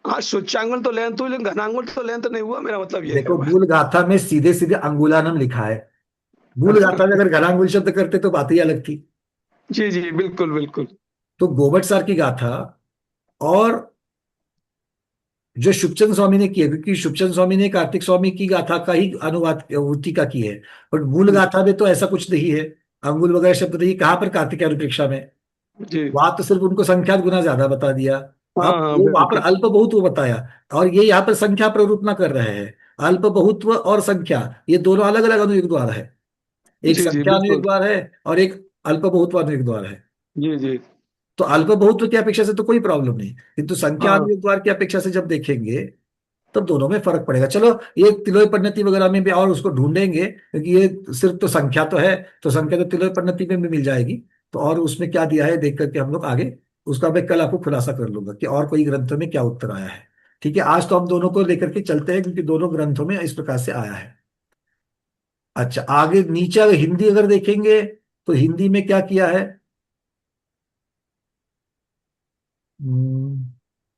हाँ सूच्यांगुल तो लेंथ हुई, लेकिन घनांगुल तो लेंथ नहीं हुआ, मेरा मतलब ये है देखो बस। मूल गाथा में सीधे सीधे अंगुलानम लिखा है, मूल गाथा में अगर घनांगुल शब्द करते तो बात ही अलग थी। जी जी बिल्कुल बिल्कुल। तो गोबटसार की गाथा और जो शुभचंद स्वामी ने की है, क्योंकि शुभचंद स्वामी ने कार्तिक स्वामी की गाथा का ही अनुवाद टीका की है, बट मूल गाथा में तो ऐसा कुछ नहीं है, अंगुल वगैरह शब्द नहीं, कहाँ पर कार्तिक अनुप्रेक्षा में। जी वहां तो सिर्फ उनको संख्यात गुना ज्यादा बता दिया। हाँ अब हाँ वो वहां पर बिल्कुल। अल्प बहुत वो बताया, और ये यहाँ पर संख्या प्ररूपना कर रहे हैं। अल्प बहुत्व और संख्या ये दोनों अलग अलग अनुयुग द्वार है, एक जी जी संख्या अनुयुग बिल्कुल। द्वार है और एक अल्प बहुत्व अनुयुग द्वार है। जी जी। तो अल्प बहुत्व की अपेक्षा से तो कोई प्रॉब्लम नहीं, किंतु संख्या हाँ अनुयुग द्वार की अपेक्षा से जब देखेंगे तब दोनों में फर्क पड़ेगा। चलो ये तिलोय परिणति वगैरह में भी और उसको ढूंढेंगे, क्योंकि ये सिर्फ तो संख्या तो है, तो संख्या तो तिलोय परिणति में भी मिल जाएगी। तो और उसमें क्या दिया है देख करके हम लोग आगे उसका मैं कल आपको खुलासा कर लूंगा कि और कोई ग्रंथों में क्या उत्तर आया है। ठीक है, आज तो हम दोनों को लेकर के चलते हैं, क्योंकि दोनों ग्रंथों में इस प्रकार से आया है। अच्छा आगे नीचे अगर हिंदी अगर देखेंगे तो हिंदी में क्या किया है। हम्म,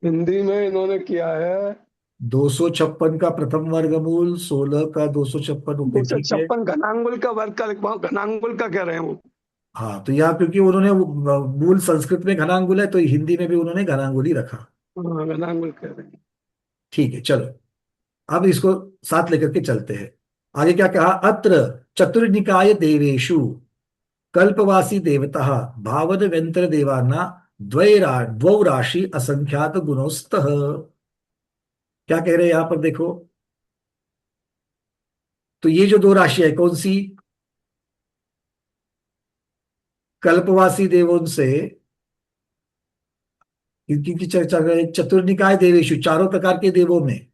हिंदी में इन्होंने किया है 256 का प्रथम वर्गमूल, 16 का 256 दो ओके सौ ठीक है। छप्पन घनांगुल का वर्ग का लिखवाओ, घनांगुल का कह रहे हैं वो। हाँ तो यहाँ क्योंकि उन्होंने मूल संस्कृत में घनांगुल है, तो हिंदी में भी उन्होंने घनांगुल ही रखा। हाँ घनांगुल कह रहे हैं। ठीक है चलो, अब इसको साथ लेकर के चलते हैं। आगे क्या कहा, अत्र चतुर्निकाय देवेशु कल्पवासी देवता भावद व्यंतर देवाना द्वौ राशि असंख्यात गुणोस्तः। क्या कह रहे हैं यहां पर देखो, तो ये जो 2 राशि है कौन सी, कल्पवासी देवों से, इनकी चर्चा करें, चतुर्निकाय देवेशु 4 प्रकार के देवों में,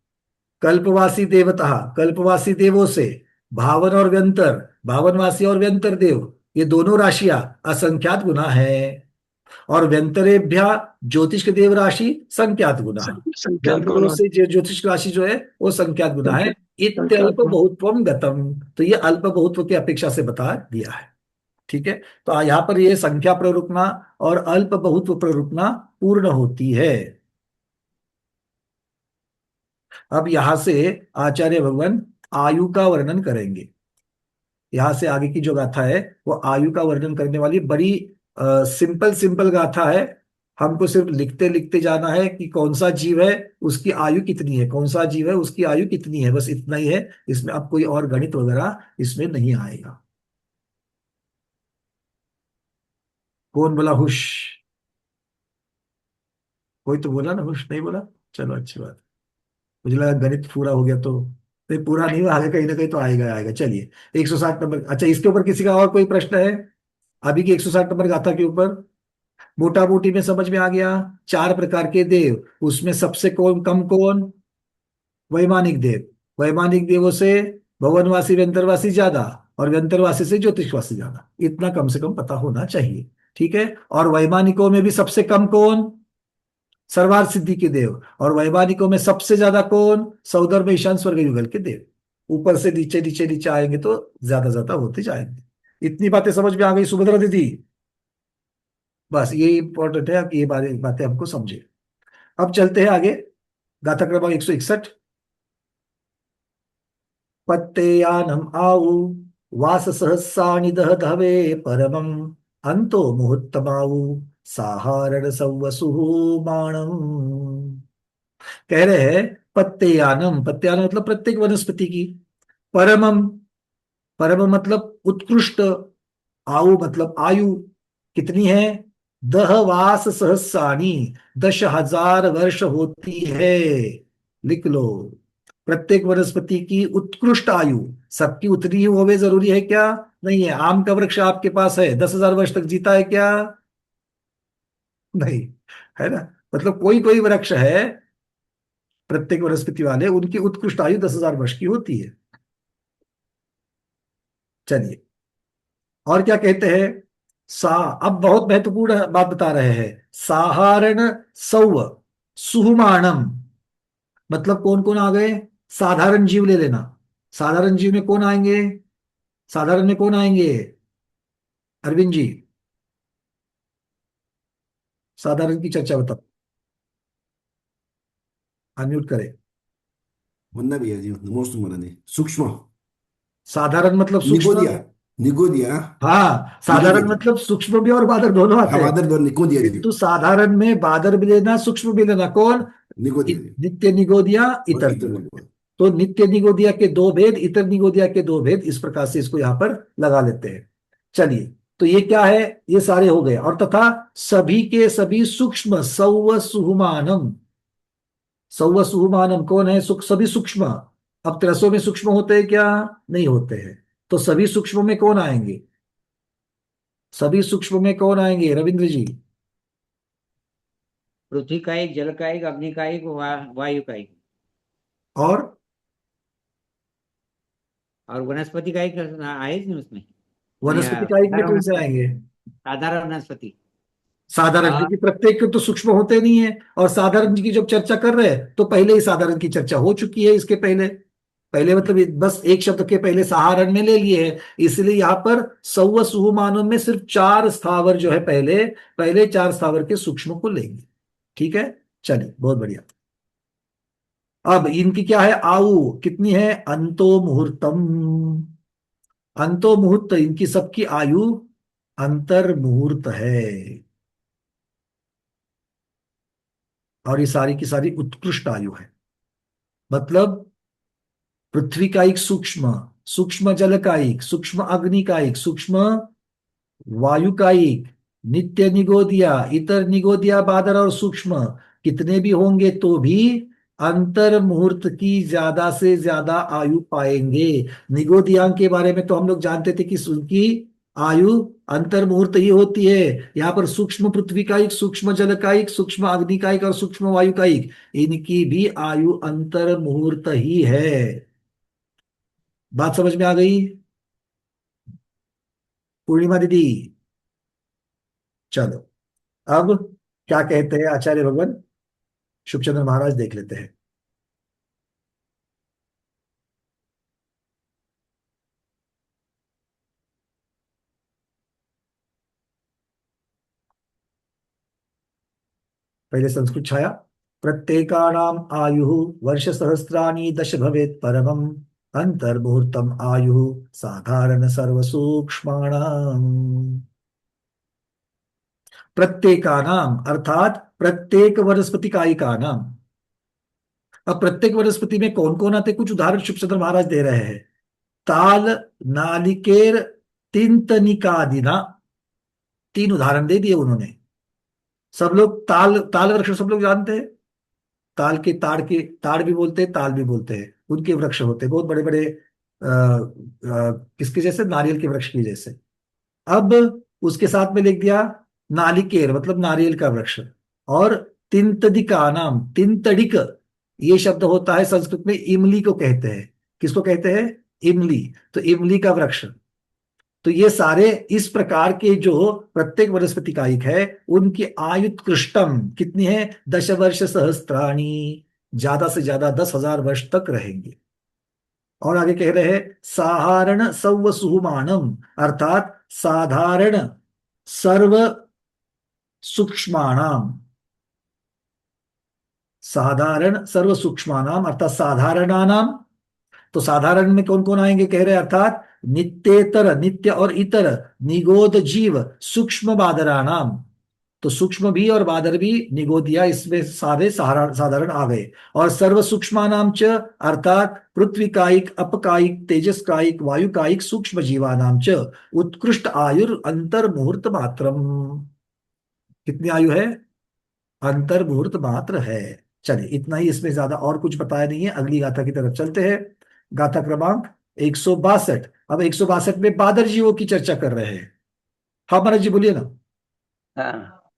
कल्पवासी देवता कल्पवासी देवों से, भावन और व्यंतर भावनवासी और व्यंतर देव, ये दोनों राशियां असंख्यात गुना है। और व्यंतरेभ्या ज्योतिष के देव राशि संख्यात गुना है। संख्यात व्यंतरों गुना। से ज्योतिष राशि जो है वो संख्यात गुना है। संख्यात इत्यल्प गुना। बहुत्वम गतम, तो ये अल्प बहुत्व की अपेक्षा से बता दिया है। ठीक है, तो यहाँ पर ये संख्या प्ररूपना और अल्प बहुत्व प्ररूपना पूर्ण होती है। अब यहां से आचार्य भगवान आयु का वर्णन करेंगे। यहां से आगे की जो गाथा है वो आयु का वर्णन करने वाली बड़ी सिंपल सिंपल गाथा है। हमको सिर्फ लिखते लिखते जाना है कि कौन सा जीव है उसकी आयु कितनी है, कौन सा जीव है उसकी आयु कितनी है, बस इतना ही है। इसमें अब कोई और गणित वगैरह इसमें नहीं आएगा। कौन बोला हुश, कोई तो बोला ना, हुश नहीं बोला, चलो अच्छी बात। मुझे लगा गणित पूरा हो गया तो नहीं, पूरा नहीं हुआ, आगे कहीं ना कहीं तो आएगा आएगा। चलिए 160 नंबर, अच्छा इसके ऊपर किसी का और कोई प्रश्न है अभी की 160 नंबर गाथा के ऊपर। मोटा मोटी में समझ में आ गया। 4 प्रकार के देव, उसमें सबसे कौन कम कौन, वैमानिक देव। वैमानिक देवों से भवनवासी व्यंतरवासी ज्यादा, और व्यंतरवासी से ज्योतिषवासी ज्यादा, इतना कम से कम पता होना चाहिए। ठीक है, और वैमानिकों में भी सबसे कम कौन, सर्वार्थ सिद्धि के देव, और वैमानिकों में सबसे ज्यादा कौन, सौदर्भ ईशान स्वर्ग युगल के देव। ऊपर से नीचे नीचे नीचे आएंगे तो ज्यादा ज्यादा होते जाएंगे। इतनी बातें समझ में आ गई सुभद्रा दीदी, बस ये इंपॉर्टेंट है कि ये बातें हमको समझे। अब चलते हैं आगे, गाथा क्रमांक 161। पत्तेयानम आऊ वास सहस्राणि दह धवे परमम अंतो मुहूर्तमाऊ साहारण सवसु माणम। कह रहे हैं पत्तेयानम, पत्तेयानम मतलब प्रत्येक वनस्पति की, परमम, परम मतलब उत्कृष्ट, आयु मतलब आयु कितनी है, दह वास सहस्राणी 10,000 वर्ष होती है। लिख लो, प्रत्येक वनस्पति की उत्कृष्ट आयु सबकी उतनी ही होवे जरूरी है क्या? नहीं है। आम का वृक्ष आपके पास है, 10,000 वर्ष तक जीता है क्या? नहीं। है ना? मतलब कोई कोई वृक्ष है, प्रत्येक वनस्पति वाले, उनकी उत्कृष्ट आयु 10,000 वर्ष की होती है। चलिए, और क्या कहते हैं? सा अब बहुत महत्वपूर्ण बात बता रहे हैं। साहारण सौव सुहुमाणम, मतलब कौन कौन आ गए? साधारण जीव ले लेना। साधारण जीव में कौन आएंगे? साधारण में कौन आएंगे अरविंद जी? साधारण की चर्चा बताओ, अनम्यूट करें। वरना भी है जी, मोस्ट मरने सूक्ष्म साधारण मतलब सूक्ष्म। निगोदिया, निगोदिया, हाँ, साधारण निगोदिया। मतलब सूक्ष्म भी और बादर दोनों आते हाँ, हैं। बादर दो निगोदिया जी, किंतु साधारण में बादर भी लेना, सूक्ष्म भी लेना। कौन? निगोदिया जी नित्य निगोदिया, और इतर इतर निगोदिया। निगोदिया। तो नित्य निगोदिया के दो भेद, इतर निगोदिया के दो भेद, इस प्रकार से इसको यहां पर लगा लेते हैं। चलिए, तो ये क्या है? ये सारे हो गए। और तथा सभी के सभी सूक्ष्म सौव सुहुमानम। सौव सुहुमानम कौन है? सभी सूक्ष्म। अब त्रसों में सूक्ष्म होते हैं क्या? नहीं होते हैं। तो सभी सूक्ष्म में कौन आएंगे? सभी सूक्ष्म में कौन आएंगे रविंद्र जी? पृथ्वी का एक, जल का एक, अग्नि का एक, वायु का एक, और और वनस्पति का एक आए नहीं उसमें। वनस्पति का एक में साधारण कौन से वनस्पति, आएंगे? साधारण वनस्पति। साधारण, और क्योंकि प्रत्येक के तो सूक्ष्म होते नहीं है। और साधारण की जब चर्चा कर रहे हैं तो पहले ही साधारण की चर्चा हो चुकी है इसके पहले। पहले मतलब बस एक शब्द के पहले सहारण में ले लिए है। इसलिए यहाँ पर सौव सुहुमानों में सिर्फ 4 स्थावर जो है, पहले पहले 4 स्थावर के सूक्ष्म को लेंगे। ठीक है, चलिए, बहुत बढ़िया। अब इनकी क्या है आयु? कितनी है? अंतो मुहूर्तम। अंतो मुहूर्त, इनकी सबकी आयु अंतर मुहूर्त है। और ये सारी की सारी उत्कृष्ट आयु है। मतलब पृथ्वी का एक सूक्ष्म, सूक्ष्म जल का एक, सूक्ष्म अग्नि का एक, सूक्ष्म वायु का एक, नित्य निगोदिया, इतर निगोदिया, बादल और सूक्ष्म कितने भी होंगे तो भी अंतर मुहूर्त की ज्यादा से ज्यादा आयु पाएंगे। निगोदिया के बारे में तो हम लोग जानते थे कि उनकी आयु अंतर मुहूर्त ही होती है। यहाँ पर सूक्ष्म पृथ्वी का एक, सूक्ष्म जल का एक, सूक्ष्म अग्नि का एक और सूक्ष्म वायु का एक, इनकी भी आयु अंतर मुहूर्त ही है। बात समझ में आ गई पूर्णिमा दीदी? चलो, अब क्या कहते हैं आचार्य भगवान शुभचंद्र महाराज, देख लेते हैं। पहले संस्कृत छाया। प्रत्येकाणाम आयु वर्ष सहस्राणि दश भवेत् परमम् अंतर्मुहूर्तम आयु साधारण सर्व सूक्ष्माणाम। प्रत्येकानाम अर्थात प्रत्येक वनस्पति कायिका का नाम। अब प्रत्येक वनस्पति में कौन कौन आते, कुछ उदाहरण शुभचंद्र महाराज दे रहे हैं। ताल, नालिकेर, तिंतनिकादिना, 3 उदाहरण दे दिए उन्होंने। सब लोग ताल, ताल वृक्ष सब लोग जानते हैं। ताल के ताड़, के ताड़ भी बोलते हैं, ताल भी बोलते हैं। उनके वृक्ष होते हैं बहुत बड़े बड़े, किसके जैसे? नारियल के वृक्ष के जैसे। अब उसके साथ में लिख दिया नालिकेर, मतलब नारियल का वृक्ष। और तिंतदिका नाम, तिंतडिक, ये शब्द होता है संस्कृत में इमली को कहते हैं। किसको कहते हैं? इमली। तो इमली का वृक्ष। तो ये सारे इस प्रकार के जो प्रत्येक वनस्पति का एक है, उनकी आयुत्कृष्टम कितनी है? 10 वर्ष सहस्त्राणी, ज्यादा से ज्यादा 10,000 वर्ष तक रहेंगे। और आगे कह रहे हैं साधारण सौव सुहुमानम, अर्थात साधारण सर्व सूक्ष्माणाम। साधारण सर्व सूक्ष्माणाम अर्थात साधारणानाम। तो साधारण में कौन कौन आएंगे कह रहे हैं? अर्थात नित्येतर, नित्य और इतर निगोद जीव सूक्ष्म बादराणाम। तो सूक्ष्म भी और बादर भी, निगोदिया, इसमें सारे साधारण आ गए। और सर्व सूक्ष्मानाम च अर्थात पृथ्वी कायिक, अपकायिक, तेजस कायिक, वायु कायिक, सूक्ष्म जीवानाम च उत्कृष्ट आयुर अंतर मुहूर्त मात्रम। कितनी आयु है? अंतर मुहूर्त मात्र है। चलिए, इतना ही, इसमें ज्यादा और कुछ बताया नहीं है। अगली गाथा की तरफ चलते हैं। गाथा क्रमांक 162। अब 162 में बादर जीवों की चर्चा कर रहे हैं। हाँ महाराज जी बोलिए ना। हाँ,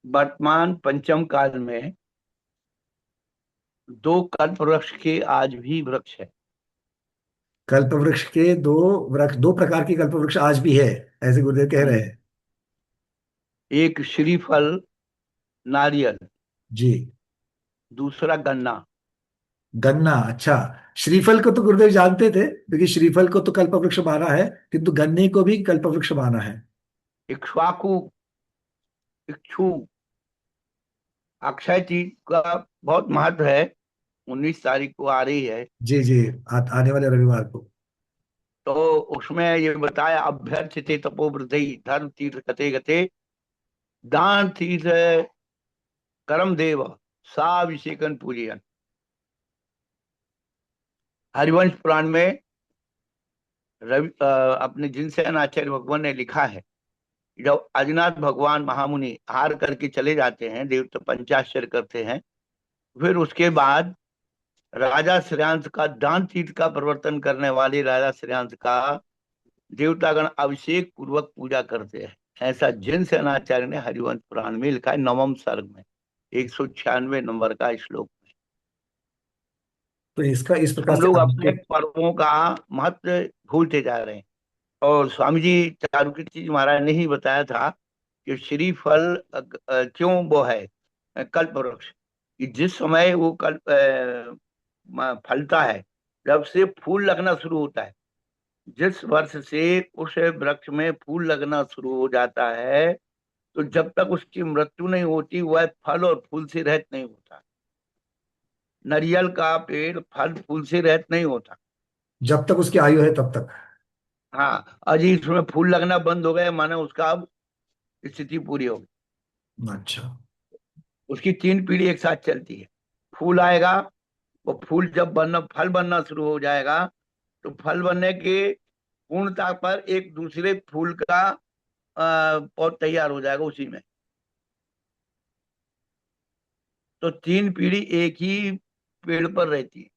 वर्तमान पंचम काल में दो कल्प वृक्ष के आज भी वृक्ष है। कल्प वृक्ष के दो प्रकार की कल्प वृक्ष आज भी है, ऐसे गुरुदेव कह रहे हैं। एक श्रीफल नारियल, जी। दूसरा गन्ना। गन्ना, अच्छा। श्रीफल को तो गुरुदेव जानते थे, क्योंकि श्रीफल को तो कल्प वृक्ष माना है, किंतु गन्ने को भी कल्प वृक्ष माना है। इक्ष्वाकु, इक्षु, अक्षय तीज का बहुत महत्व है। 19 तारीख को आ रही है, जी जी, आने वाले रविवार को। तो उसमें ये बताया अभ्यर्चिते तपोवृद्धि धर्म तीर्थ गते गते दान तीर्थ कर्म देव साभिषेकन पूजन। हरिवंश पुराण में अपने जिनसेन आचार्य भगवान ने लिखा है, जब आदिनाथ भगवान महामुनि हार करके चले जाते हैं, देवता पंचाक्षर करते हैं, फिर उसके बाद राजा श्रेयांश का दान तीर्थ का प्रवर्तन करने वाले राजा श्रेयांश का देवतागण अभिषेक पूर्वक पूजा करते हैं। ऐसा जिनसेन आचार्य ने हरिवंश पुराण में लिखा है, 9वें सर्ग में 196 नंबर का श्लोक में। तो इसका इस प्रकार हम से लोग अपने पर्वों का महत्व भूलते जा रहे हैं। और स्वामी जी चारुकीर्ति जी महाराज ने ही बताया था कि श्रीफल क्यों वो है कल्प वृक्ष, कि जिस समय वो कल्प फलता है, जब से फूल लगना शुरू होता है, जिस वर्ष से उस वृक्ष में फूल लगना शुरू हो जाता है, तो जब तक उसकी मृत्यु नहीं होती वह फल और फूल से रहित नहीं होता। नारियल का पेड़ फल फूल से रहित नहीं होता जब तक उसकी आयु है तब तक। हाँ, अजी इसमें फूल लगना बंद हो गए माने उसका अब स्थिति पूरी होगी। अच्छा। उसकी 3 पीढ़ी एक साथ चलती है। फूल आएगा, वो फूल जब फल बनना शुरू हो जाएगा, तो फल बनने के पूर्णता पर एक दूसरे फूल का पौध तैयार हो जाएगा उसी में। तो 3 पीढ़ी एक ही पेड़ पर रहती है।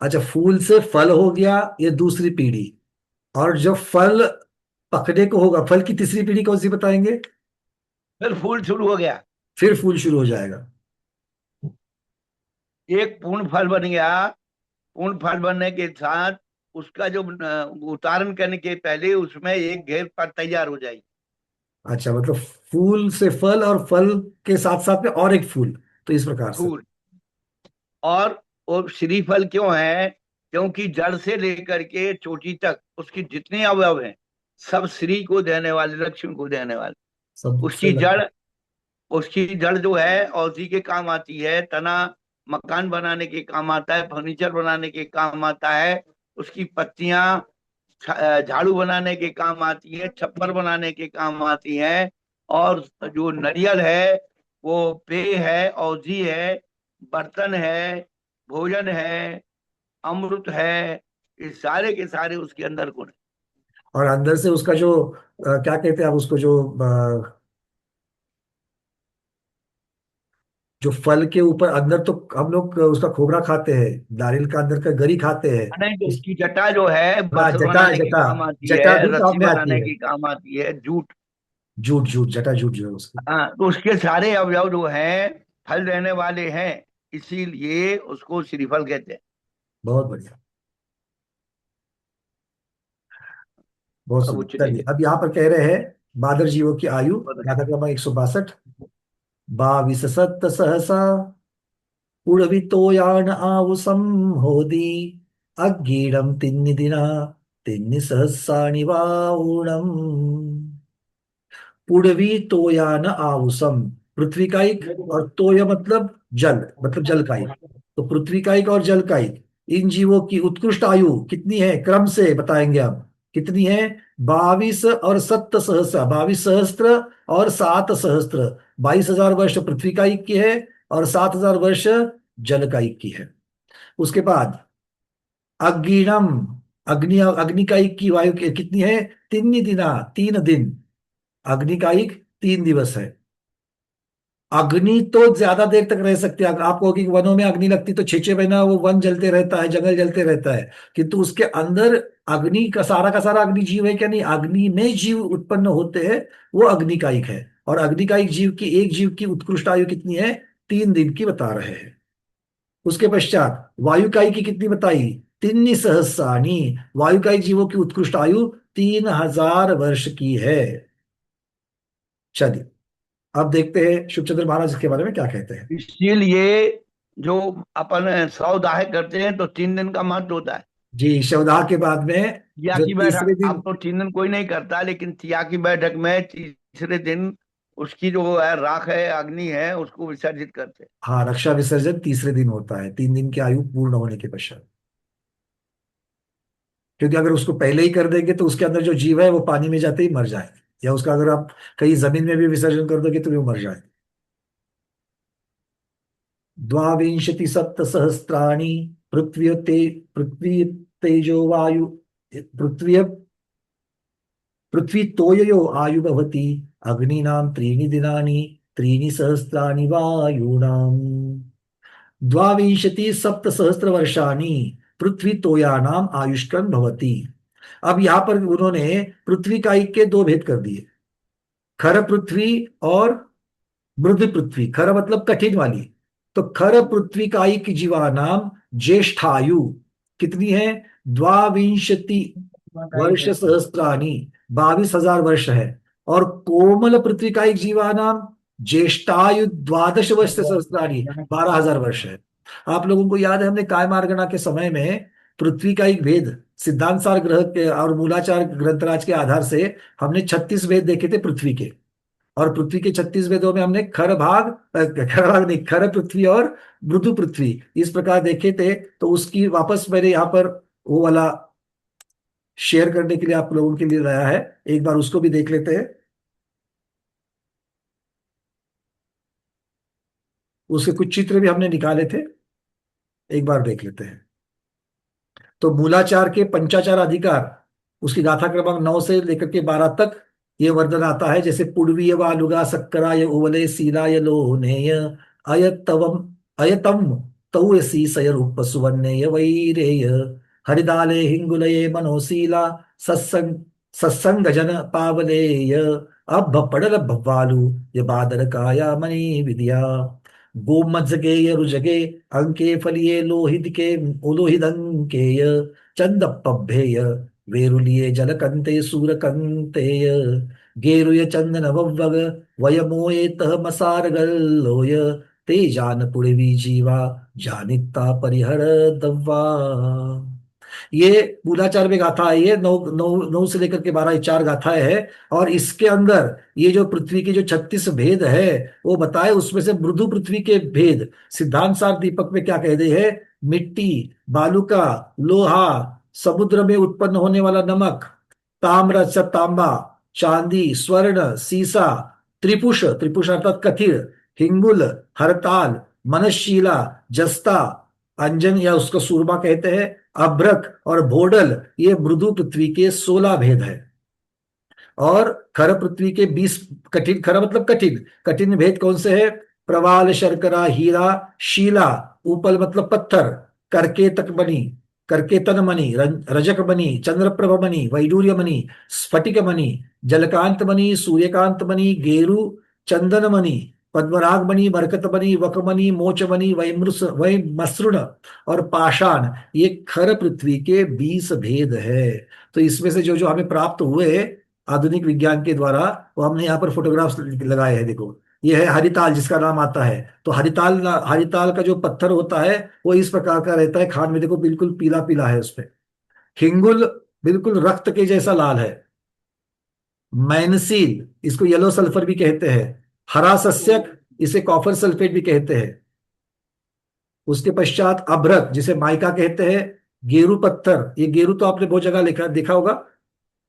अच्छा, फूल से फल हो गया, ये दूसरी पीढ़ी। और जब फल पकने को होगा, फल की तीसरी पीढ़ी कौन सी बताएंगे? फिर फूल शुरू हो गया, फिर फूल शुरू हो जाएगा। एक पूर्ण फल बन गया। पूर्ण फल बनने के साथ उसका जो उतारण करने के पहले उसमें एक घेर पर तैयार हो जाएगी। अच्छा, मतलब फूल से फल और फल के साथ साथ में और एक फूल, तो इस प्रकार से। फूल और वो श्रीफल क्यों है? क्योंकि जड़ से लेकर के चोटी तक उसकी जितने अवयव हैं, सब श्री को देने वाले, लक्ष्मी को देने वाले। सब उसकी जड़ जो है औषधि के काम आती है, तना मकान बनाने के काम आता है, फर्नीचर बनाने के काम आता है, उसकी पत्तियां झाड़ू बनाने के काम आती है, छप्पर बनाने के काम आती है, और जो नारियल है वो पेय है, औषधि है, बर्तन है, भोजन है, अमृत है, ये सारे के सारे उसके अंदर गुण है। और अंदर से उसका जो क्या कहते हैं आप उसको, जो फल के ऊपर अंदर, तो हम लोग उसका खोबरा खाते हैं, नारियल का अंदर का गरी खाते हैं। नहीं, तो उसकी जटा जो है हाँ, वस्त्र जटा बनाने के जटा काम आती जटा है, भी रस्सी काम में आती बनाने है। के काम आती है, जूट। जूट जूट जटा जूट जो है उसकी। हाँ, तो उसके सारे अवयव जो हैं फल देने वाले हैं, इसीलिए उसको श्रीफल कहते हैं। बहुत बढ़िया, बहुत अब सुंदर। उच्च चलिए, अब यहाँ पर कह रहे हैं बादर जीवों की आयु, गाथा क्रमांक 162। 22 सत्त सहसा उड़वितोयान आवुसं होदी अग्गीडं तिन्नि दिना तिन्नि सहस्राणि वाउणम। पुड़वी तोयान आवुसम, पृथ्वी का एक, और तोय मतलब जल, मतलब जल का एक। तो पृथ्वी का एक और जल का एक, इन जीवों की उत्कृष्ट आयु कितनी है, क्रम से बताएंगे हम कितनी है। 22 और 7 सहस्र, 22 सहस्त्र और 7 सहस्त्र, 22,000 वर्ष पृथ्वी का एक की है, और 7,000 वर्ष जल का एक की है। उसके बाद अग्निणम, अग्नि अग्नि का एक की वायु कितनी है? 3 दिना, 3 दिन। अग्नि का एक 3 दिवस है। अग्नि तो ज्यादा देर तक रह सकती है। आप कहोगे कि वनों में अग्नि लगती तो 6 6 महीना वो वन जलते रहता है, जंगल जलते रहता है, किंतु उसके अंदर अग्नि का सारा अग्नि जीव है क्या? नहीं, अग्नि में जीव उत्पन्न होते हैं, वो अग्निकायिक है। और अग्निकायिक जीव की, एक जीव की उत्कृष्ट आयु कितनी है? 3 दिन की बता रहे हैं। उसके पश्चात वायुकायिक की कितनी बताई? 3 सहस्राणी। वायुकायिक जीवों की उत्कृष्ट आयु 3000 वर्ष की है। चलिए अब देखते हैं शुभचंद्र महाराज के बारे में क्या कहते हैं। इसीलिए जो अपन सौदाह करते हैं तो 3 दिन का महत्व होता है। जी, शवदाह के बाद में तिया जो की तीसरे बैठक, दिन, अब तो 3 दिन कोई नहीं करता, लेकिन तिया की बैठक में तीसरे दिन उसकी जो है राख है, अग्नि है, उसको विसर्जित करते हैं। हाँ, रक्षा विसर्जन तीसरे दिन होता है, 3 दिन की आयु पूर्ण होने के पश्चात। क्योंकि अगर उसको पहले ही कर देंगे तो उसके अंदर जो जीव है वो पानी में जाते ही मर जाएंगे, या उसका अगर आप कहीं जमीन में भी विसर्जन कर दोगे तो वो मर जाएंगे। 22 सप्त सहस्त्राणि पृथ्वी तेजो वायु पृथ्वी पृथ्वी तोययो आयु भवति अग्निनाम 3 दिनानि 3 सहस्राणि वायूनाम 22 सप्त सहस्त्र वर्षाणि पृथ्वी तोयानाम आयुष्कन भवति। अब यहां पर उन्होंने पृथ्वी कायिक के दो भेद कर दिए, खर पृथ्वी और मृद पृथ्वी। खर मतलब कठिन वाली। तो खर पृथ्वी कायिक जीवानाम ज्येष्ठायु कितनी है? 22 वर्ष सहस्त्राणी, 22,000 वर्ष है। और कोमल पृथ्वी कायिक जीवानाम ज्येष्ठायु 12 वर्ष सहस्त्राणी, 12,000 वर्ष है। आप लोगों को याद है हमने कायमार्गणा के समय में पृथ्वी का एक भेद सिद्धांत सार ग्रह के और मूलाचार ग्रंथराज के आधार से हमने 36 वेद देखे थे पृथ्वी के। और पृथ्वी के 36 वेदों में हमने खर भाग नहीं, खर पृथ्वी और मृदु पृथ्वी इस प्रकार देखे थे। तो उसकी वापस मैंने यहाँ पर वो वाला शेयर करने के लिए आप लोगों के लिए लाया है, एक बार उसको भी देख लेते हैं। उसके कुछ चित्र भी हमने निकाले थे, एक बार देख लेते हैं। तो मूलाचार के पंचाचार अधिकार, उसकी गाथा क्रमांक 9 से लेकर के 12 तक ये वर्णन आता है। जैसे पुडवीय वालुगा सक्कराय उवले सीलाय लोनेय अयतवम अयतम तौसी सय रूप सुवर्णेय वैरेय हरिदाले हिंगुलये मनोशीला सत्संग सत्संग जन पावलेय अभ पड़ल भवालु ये बादल काया मणि विद्या गोमज्जगे रुजगे अंके फलिये लोहित के लोहित अंकेय चंद पभ्येय वेरुलिये जलकंते सूरकंतेय गेरुय चंदन वव्वग वयमोएतः मसारगल्लोय तेजान पुड़वी जीवा जानिता परिहर दव्वा। ये मूलाचार में गाथा है। ये 9 से लेकर के 12 चार गाथाएं है। और इसके अंदर ये जो पृथ्वी के जो 36 भेद है वो बताए। उसमें से मृदु पृथ्वी के भेद सिद्धांत सार दीपक में क्या कह दे है? मिट्टी, बालुका, लोहा, समुद्र में उत्पन्न होने वाला नमक, ताम्र अर्थात तांबा, चांदी, स्वर्ण, सीसा, त्रिपुष, त्रिपुष अर्थात कथिर, हिंगुल, हरताल, मनशीला, जस्ता, अंजन या उसको सूरमा कहते हैं, अभ्रक और भोडल, ये मृदु पृथ्वी के 16 भेद है। और खर पृथ्वी के 20 कठिन, खर मतलब कठिन, कठिन भेद कौन से है? प्रवाल, शर्करा, हीरा, शीला, उपल मतलब पत्थर, करकेतक मणि, करकेतन मणि, रजक मणि, चंद्रप्रभ मणि, वैडूर्य मणि, स्फटिक मणि, जलकांत मणि, सूर्यकांत मणि, गेरु, चंदन मणि, पद्मराग मणि, बरकत मणि, वकमणि, मोच मणि, वैमसृण और पाषाण, ये खर पृथ्वी के 20 भेद है। तो इसमें से जो जो हमें प्राप्त हुए आधुनिक विज्ञान के द्वारा वो हमने यहाँ पर फोटोग्राफ्स लगाए हैं। देखो ये है हरिताल जिसका नाम आता है। तो हरिताल का जो पत्थर होता है वो इस प्रकार का रहता है खान में, देखो बिल्कुल पीला पीला है उसपे। हिंगुल बिल्कुल रक्त के जैसा लाल है। मैनसील, इसको येलो सल्फर भी कहते हैं। हरा सस्यक, इसे कॉपर सल्फेट भी कहते हैं। उसके पश्चात अभ्रक, जिसे माइका कहते हैं। गेरू पत्थर, ये गेरू तो आपने बहुत जगह लिखा देखा होगा,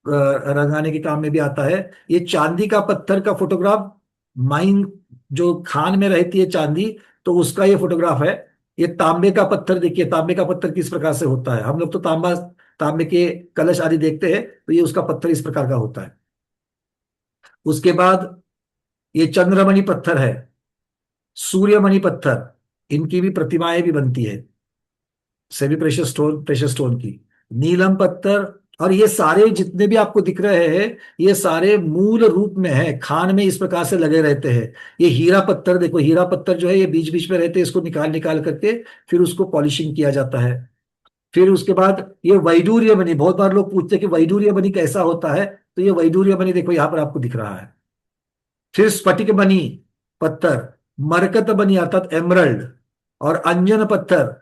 रंगाने के काम में भी आता है। ये चांदी का पत्थर का फोटोग्राफ, माइन जो खान में रहती है चांदी, तो उसका ये फोटोग्राफ है। ये तांबे का पत्थर, देखिए तांबे का पत्थर किस प्रकार से होता है। हम लोग तो तांबे के कलश आदि देखते हैं, तो ये उसका पत्थर इस प्रकार का होता है। उसके बाद ये चंद्रमणि पत्थर है। सूर्यमणि पत्थर, इनकी भी प्रतिमाएं भी बनती है, सेमी प्रेशर स्टोन की। नीलम पत्थर, और ये सारे जितने भी आपको दिख रहे हैं, ये सारे मूल रूप में है, खान में इस प्रकार से लगे रहते हैं। ये हीरा पत्थर देखो, हीरा पत्थर जो है ये बीच बीच में रहते हैं, इसको निकाल निकाल करके फिर उसको पॉलिशिंग किया जाता है। फिर उसके बाद ये वैडूर्य मणि, बहुत बार लोग पूछते हैं कि वैडूर्य मणि कैसा होता है, तो ये वैडूर्य मणि देखो यहाँ पर आपको दिख रहा है। फिर स्फटिक मणि पत्थर, मरकत मणि अर्थात एमरल्ड, और अंजन पत्थर,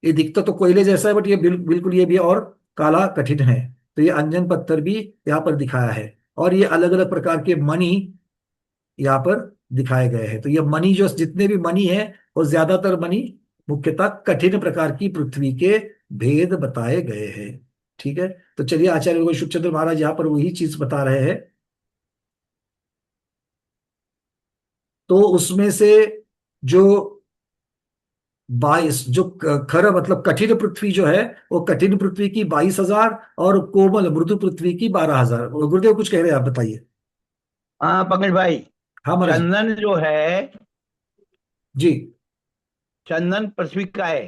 ये दिखता तो कोयले जैसा है बट ये बिल्कुल ये भी और काला कठिन है, तो ये अंजन पत्थर भी यहाँ पर दिखाया है। और ये अलग अलग प्रकार के मणि यहाँ पर दिखाए गए हैं। तो ये मणि जो जितने भी मणि है वो ज्यादातर मणि मुख्यतः कठिन प्रकार की पृथ्वी के भेद बताए गए हैं। ठीक है, तो चलिए आचार्य शुभचंद्र महाराज यहाँ पर वही चीज बता रहे हैं। तो उसमें से जो 22 जो खरा मतलब कठिन पृथ्वी जो है, वो कठिन पृथ्वी की 22,000 और कोमल मृदु पृथ्वी की 12,000। गुरुदेव कुछ कह रहे हैं, आप बताइए। हाँ पंकज भाई, हाँ महाराज चंदन जो है, जी। चंदन पृथ्वी का है।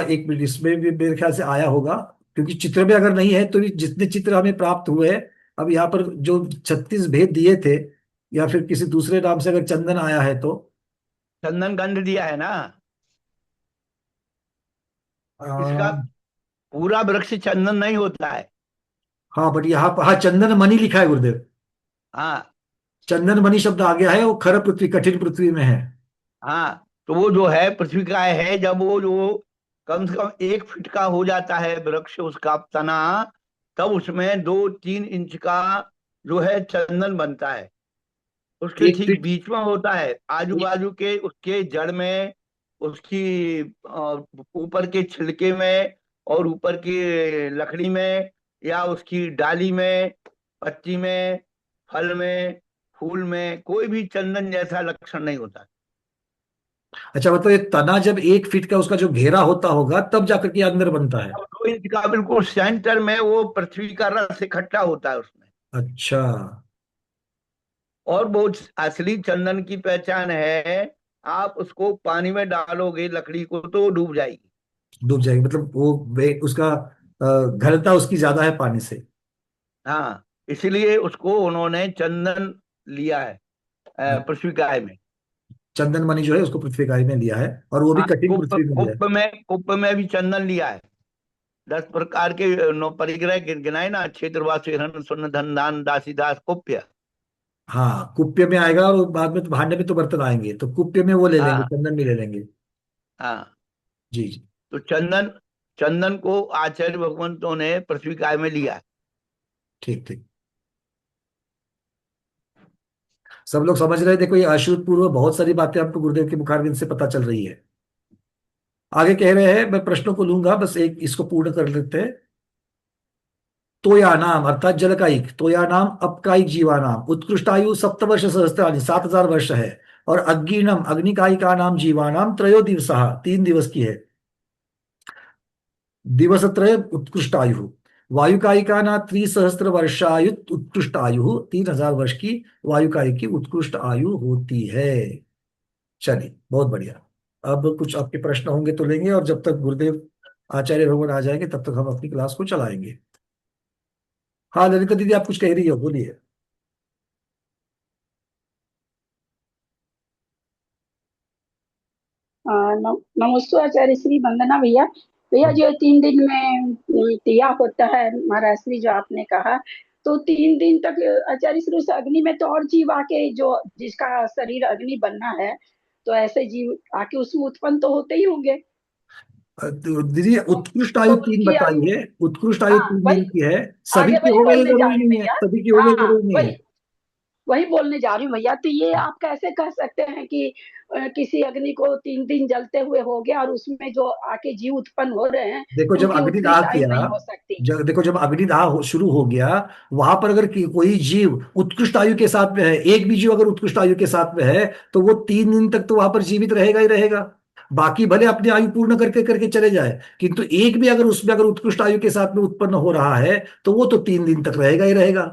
एक मिनट, इसमें भी मेरे ख्याल से आया होगा, क्योंकि चित्र में अगर नहीं है तो भी जितने चित्र हमें प्राप्त हुए, अब यहाँ पर जो 36 भेद दिए थे, या फिर किसी दूसरे नाम से अगर चंदन आया है तो चंदन गंध दिया है ना, इसका आ, पूरा वृक्ष चंदन नहीं होता है। हाँ बट यहाँ पर हाँ चंदन मणि लिखा है गुरुदेव, हाँ चंदन मणि शब्द आ गया है, वो खर पृथ्वी कठिन पृथ्वी में है। हाँ, तो वो जो है पृथ्वी का है, जब वो जो कम से कम 1 फीट का हो जाता है वृक्ष, उसका तना, तब उसमें 2-3 इंच का जो है चंदन बनता है। उसके एक ठीक फीट बीच में होता है, आजू बाजू के उसके जड़ में, उसकी ऊपर के छिलके में, और ऊपर की लकड़ी में, या उसकी डाली में, पत्ती में, फल में, फूल में, कोई भी चंदन जैसा लक्षण नहीं होता। अच्छा, मतलब ये तना जब 1 फीट का उसका जो घेरा होता होगा तब जाकर के अंदर बनता है। अब 2 इंच का बिल्कुल सेंटर में वो पृथ्वी का रस इकट्ठा होता है उसमें। अच्छा, और वो असली चंदन की पहचान है, आप उसको पानी में डालोगे लकड़ी को तो डूब जाएगी। डूब जाएगी, मतलब वो उसका घनता उसकी ज्यादा है पानी से। हाँ, इसलिए उसको उन्होंने चंदन लिया है पृथ्वी काय में। चंदन मणि जो है उसको पृथ्वी काय में लिया है, और वो भी हाँ, कठिन पृथ्वी में लिया है। कुप्प में भी चंदन लिया है। 10 प्रकार के 9 परिग्रह गिनाए ना, क्षेत्रवासी, हिरण, स्वर्ण, धन, दान, दासी, दास, कुप्य। हाँ, कुप्य में आएगा, और बाद में तो भांडे में तो बर्तन आएंगे, तो कुप्य में वो ले लेंगे, हाँ चंदन भी ले लेंगे। हाँ, जी जी, तो चंदन चंदन को आचार्य भगवंतों ने पृथ्वी काय में लिया है। ठीक ठीक, सब लोग समझ रहे हैं। देखो ये अश्रुत पूर्व बहुत सारी बातें आपको गुरुदेव के मुखारविंद से पता चल रही है। आगे कह रहे हैं, मैं प्रश्नों को लूंगा, बस एक इसको पूर्ण कर लेते हैं। तोयानाम अर्थात जलकायिक, तोयानाम अपकायिक जीवानाम उत्कृष्टायु 7 वर्ष सहस्त्राणि, 7,000 वर्ष है। और अग्निनम अग्निकायिका नाम जीवानाम त्रयो दिवसा, 3 दिवस की है, दिवस त्रय उत्कृष्टायु। वायुकायिका ना 3,000 वर्षायु उत्कृष्ट आयु, 3,000 वर्ष की वायुकायिक की उत्कृष्ट आयु होती है। चलिए बहुत बढ़िया। अब कुछ आपके प्रश्न होंगे तो लेंगे, और जब तक गुरुदेव आचार्य भगवान आ जाएंगे तब तक हम अपनी क्लास को चलाएंगे। हाँ ललिता दीदी, आप कुछ कह रही हो, बोलिए। नमस्ते आचार्य श्री, वंदना भैया। भैया जो 3 दिन में दिया होता है महाराज श्री, जो आपने कहा, तो 3 दिन तक आचार्य श्री उस अग्नि में तो और जीव आके, जो जिसका शरीर अग्नि बनना है, तो ऐसे जीव आके उसमें उत्पन्न तो होते ही होंगे। तो दीदी उत्कृष्ट आयु तो 3 उनकी आयु, बताई है, उत्कृष्ट आयु हाँ 3 दिन वही, की है। सभी आगे की वही हो गई बोलने जा जरूरी रही नहीं है, भैया। सभी की हो हाँ गई हाँ, जरूरी नहीं है। वही बोलने जा रही हूँ भैया। तो ये आप कैसे कह सकते हैं कि किसी अग्नि को 3 दिन जलते हुए हो गया, और उसमें जो आके जीव उत्पन्न हो रहे हैं देखो जब उनकी अग्निदाह उत्कृष्ट आयु किया, नहीं हो सकती। देखो जब अग्निदाह शुरू हो गया, वहां पर अगर कोई जीव उत्कृष्ट आयु के साथ में है, एक भी जीव अगर उत्कृष्ट आयु के साथ में है, तो वो 3 दिन तक तो वहां पर जीवित रहेगा ही रहेगा। बाकी भले अपनी आयु पूर्ण करके करके चले जाए, किंतु एक भी अगर उसमें अगर उत्कृष्ट आयु के साथ में उत्पन्न हो रहा है, तो वो तो 3 दिन तक रहेगा ही रहेगा।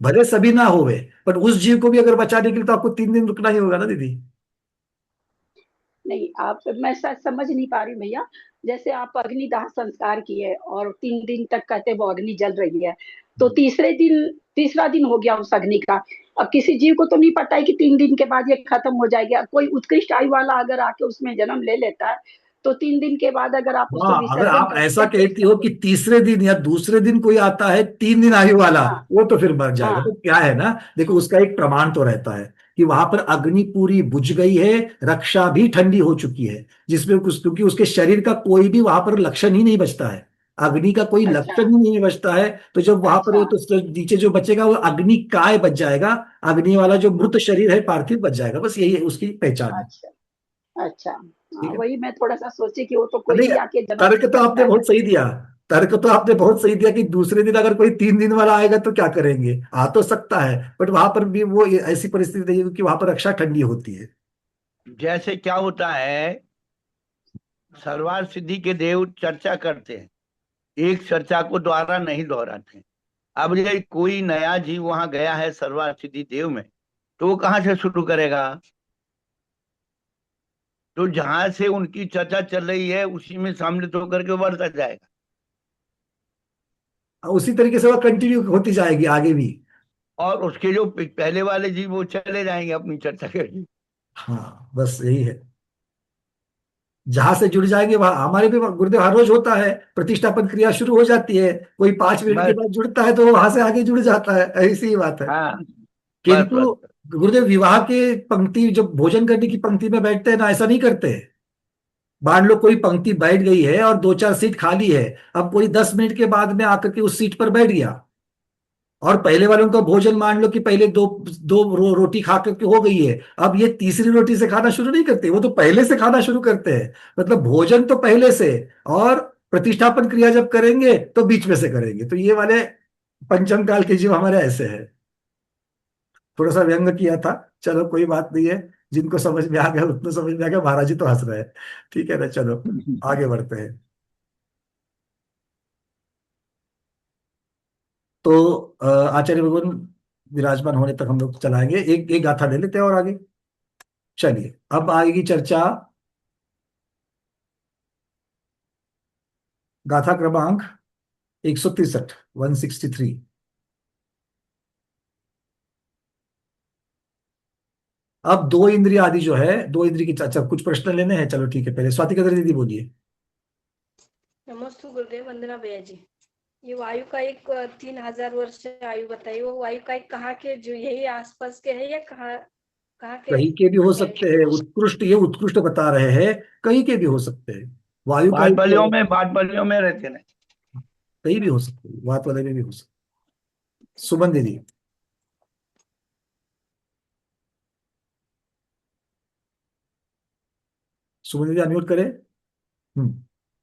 भले सभी ना होवे, पर उस जीव को भी अगर बचाने के लिए तो आपको 3 दिन रुकना ही होगा ना दीदी। नहीं, आप मैं शायद समझ नहीं पा रही भैया। जैसे आप अग्निदाह संस्कार किए और 3 दिन तक कहते वो अग्नि जल रही है, तो तीसरा दिन हो गया उस अग्नि का। अब किसी जीव को तो नहीं पता है कि 3 दिन के बाद ये खत्म हो जाएगा। कोई उत्कृष्ट आयु वाला अगर आके उसमें जन्म ले लेता है, तो 3 दिन के बाद अगर आप उसको हाँ, अगर विसर्जन आप करते ऐसा हैं तो कहती हो कि तीसरे दिन या दूसरे दिन कोई आता है 3 दिन आयु वाला, हाँ वो तो फिर मर जाएगा। तो हाँ क्या है ना, देखो उसका एक प्रमाण तो रहता है कि वहां पर अग्नि पूरी बुझ गई है, रक्षा भी ठंडी हो चुकी है, जिसमें क्योंकि उसके शरीर का कोई भी वहां पर लक्षण ही नहीं बचता है, अग्नि का कोई अच्छा लक्षण ही नहीं बचता है। तो जब वहां पर अच्छा तो नीचे जो बचेगा वो अग्नि काय बच जाएगा, अग्नि वाला जो हाँ, मृत शरीर है पार्थिव बच जाएगा, बस यही है उसकी पहचान है। अच्छा अच्छा। ठीक हाँ, है। वही मैं थोड़ा सा सोची कि वो तो कोई नहीं, भी आके जन्म तर्क ले तो आपने सकता है। बहुत सही दिया। तर्क तो आपने बहुत सही दिया कि दूसरे दिन अगर कोई 3 दिन वाला आएगा तो क्या करेंगे, आ तो सकता है, बट वहां पर भी वो ऐसी परिस्थिति नहीं है कि वहां पर रक्षा ठंडी होती है। जैसे क्या होता है, सर्वार्थ सिद्धि के देव चर्चा करते हैं, एक चर्चा को दोबारा नहीं दोहराते। अब ये कोई नया जीव वहां गया है सर्वार्थ सिद्धि देव में, तो वो कहाँ से शुरू करेगा? तो जहां से उनकी चर्चा चल रही है उसी में सम्मिलित होकर के बढ़ता जाएगा। उसी तरीके से वो कंटिन्यू होती जाएगी आगे भी। और उसके जो पहले वाले जीव वो चले जाएंगे अपनी चर्चा करके। हाँ, बस यही है। जहां से जुड़ जाएंगे वहां, हमारे भी गुरुदेव हर रोज होता है, प्रतिष्ठापन क्रिया शुरू हो जाती है, कोई 5 मिनट के बस। बाद जुड़ता है तो वहां से आगे जुड़ जाता है, ऐसी ही बात है। हाँ, बस किंतु बस। गुरुदेव विवाह के पंक्ति जब भोजन करने की पंक्ति में बैठते हैं ना, ऐसा नहीं करते। मान लो कोई पंक्ति बैठ गई है और 2-4 सीट खाली है, अब कोई 10 मिनट के बाद में आकर के उस सीट पर बैठ गया, और पहले वालों का भोजन मान लो कि पहले दो दो रोटी खा करके हो गई है, अब ये तीसरी रोटी से खाना शुरू नहीं करते, वो तो पहले से खाना शुरू करते हैं। मतलब भोजन तो पहले से, और प्रतिष्ठापन क्रिया जब करेंगे तो बीच में से करेंगे। तो ये वाले पंचम काल के जीव हमारे ऐसे हैं। थोड़ा सा व्यंग किया था, चलो कोई बात नहीं है, जिनको समझ में आ गया उतना समझ में आ गया, महाराज जी तो हंस रहे हैं। ठीक है ना, चलो आगे बढ़ते हैं। तो आचार्य भगवान विराजमान होने तक हम लोग चलाएंगे, एक एक गाथा ले लेते हैं और आगे चलिए। अब आएगी चर्चा गाथा क्रमांक 163, 163। अब दो इंद्रिय आदि जो है, दो इंद्रिय की अच्छा कुछ प्रश्न लेने हैं, चलो ठीक है, पहले स्वाति कदर दीदी बोलिए। नमस्ते गुरुदेव, वंदना भैया जी। ये वायु का एक 3,000 वर्ष आयु बताइए, वो वायु का एक कहाँ के, जो यही आसपास के है या कहाँ कहाँ के कहीं के भी हो है? सकते हैं, उत्कृष्ट ये उत्कृष्ट बता रहे हैं, कहीं के भी हो सकते हैं। वायु का एक बाट बलियों में रहते ना। कहीं भी हो सकते हैं, वात वाले में भी हो सकते हैं। सुमन दीदी। सुमन दीदी अनम्यूट करें।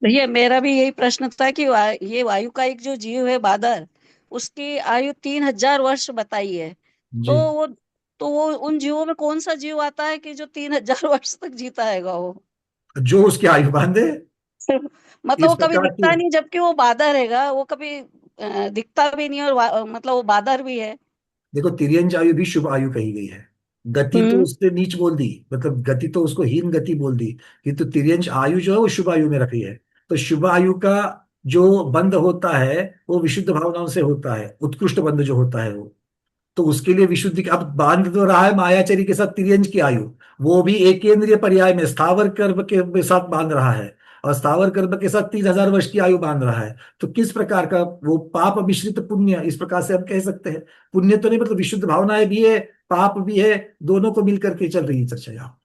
भैया मेरा भी यही प्रश्न था कि ये वायु का एक जो जीव है बादर, उसकी आयु 3,000 वर्ष बताई है। तो जी, वो तो वो उन जीवों में कौन सा जीव आता है कि जो 3,000 वर्ष तक जीता हैगा वो? जो उसकी आयु बांधे, मतलब इस वो कभी प्रकार की। दिखता नहीं, जबकि वो बादर हैगा, वो कभी दिखता भी नहीं, और मतलब वो बादर भी है। देखो, तिर्यंच आयु भी शुभ आयु कही गई है, गति तो हम्म उसने नीच बोल दी, मतलब गति तो उसको हीन गति बोल दी, किंतु तिर्यंच आयु जो है वो शुभ आयु में रखी है। तो शुभ आयु का जो बंध होता है वो विशुद्ध भावनाओं से होता है, उत्कृष्ट बंध जो होता है वो, तो उसके लिए विशुद्धि अब बांध तो रहा है मायाचरी के साथ तिर्यंच की आयु, वो भी एक केंद्रीय पर्याय में स्थावर कर्म के साथ बांध रहा है, और स्थावर कर्म के साथ 3,000 वर्ष की आयु बांध रहा है। तो किस प्रकार का वो पाप मिश्रित पुण्य, इस प्रकार से हम कह सकते हैं। पुण्य तो नहीं, मतलब विशुद्ध भावनाएं भी है, पाप भी है, दोनों को मिलकर के चल रही है चर्चा यहाँ।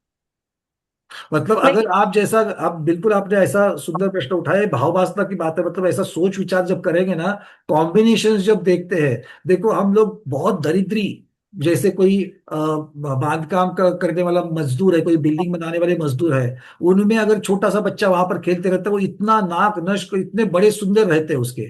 मतलब नहीं, अगर आप जैसा, आप बिल्कुल आपने ऐसा सुंदर प्रश्न उठाया, भाव वासना की बात है, मतलब ऐसा सोच विचार जब करेंगे ना, कॉम्बिनेशन जब देखते हैं, देखो हम लोग बहुत दरिद्री, जैसे कोई बांध काम करने वाला मजदूर है, कोई बिल्डिंग बनाने वाले मजदूर है, उनमें अगर छोटा सा बच्चा वहां पर खेलते रहता है, वो इतना नाक नश्क इतने बड़े सुंदर रहते हैं उसके,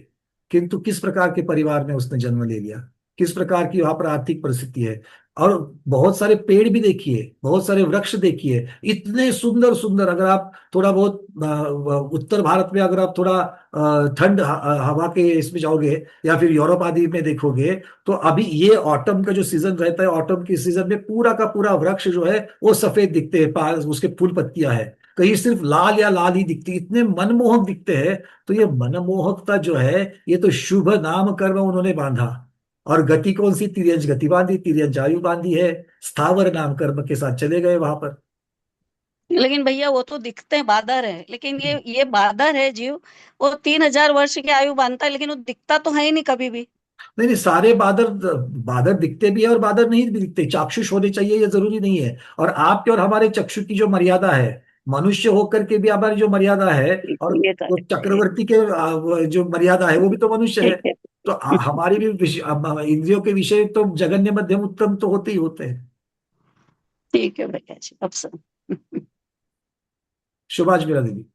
किंतु किस प्रकार के परिवार में उसने जन्म ले लिया, किस प्रकार की वहां पर आर्थिक परिस्थिति है, और बहुत सारे पेड़ भी देखिए, बहुत सारे वृक्ष देखिए, इतने सुंदर सुंदर। अगर आप थोड़ा बहुत उत्तर भारत में, अगर आप थोड़ा ठंड हवा के इसमें जाओगे, या फिर यूरोप आदि में देखोगे, तो अभी ये ऑटम का जो सीजन रहता है, ऑटम के सीजन में पूरा का पूरा वृक्ष जो है वो सफेद दिखते हैं, उसके फूल पत्तियां है, कहीं सिर्फ लाल या लाल ही दिखती, इतने मनमोहक दिखते हैं। तो ये मनमोहकता जो है, ये तो शुभ नाम कर्म उन्होंने बांधा। और गति कौन सी, तिर्यंच गति बांधी, तिर्यंच आयु बांधी है, स्थावर नाम कर्म के साथ चले गए वहां पर। लेकिन भैया वो तो दिखते हैं बादर है, लेकिन ये बादर है जीव, वो 3000 वर्ष की आयु बांधता है, लेकिन वो दिखता तो है ही नहीं कभी भी। नहीं नहीं, सारे बादर, बादर दिखते भी है और बादर नहीं भी दिखते, चाक्षुष होने चाहिए ये जरूरी नहीं है। और आपके और हमारे चक्षु की जो मर्यादा है, मनुष्य होकर के भी हमारी जो मर्यादा है, और ये वो करेक्ट है। चक्रवर्ती के वो जो मर्यादा है, वो भी तो मनुष्य है। ठीक है। तो हमारी भी इंद्रियों के विषय तो जगन्य मध्यम उत्तम तो होते ही होते हैं। ठीक है भैया जी, अब सब सुभाष मेरा दीदी।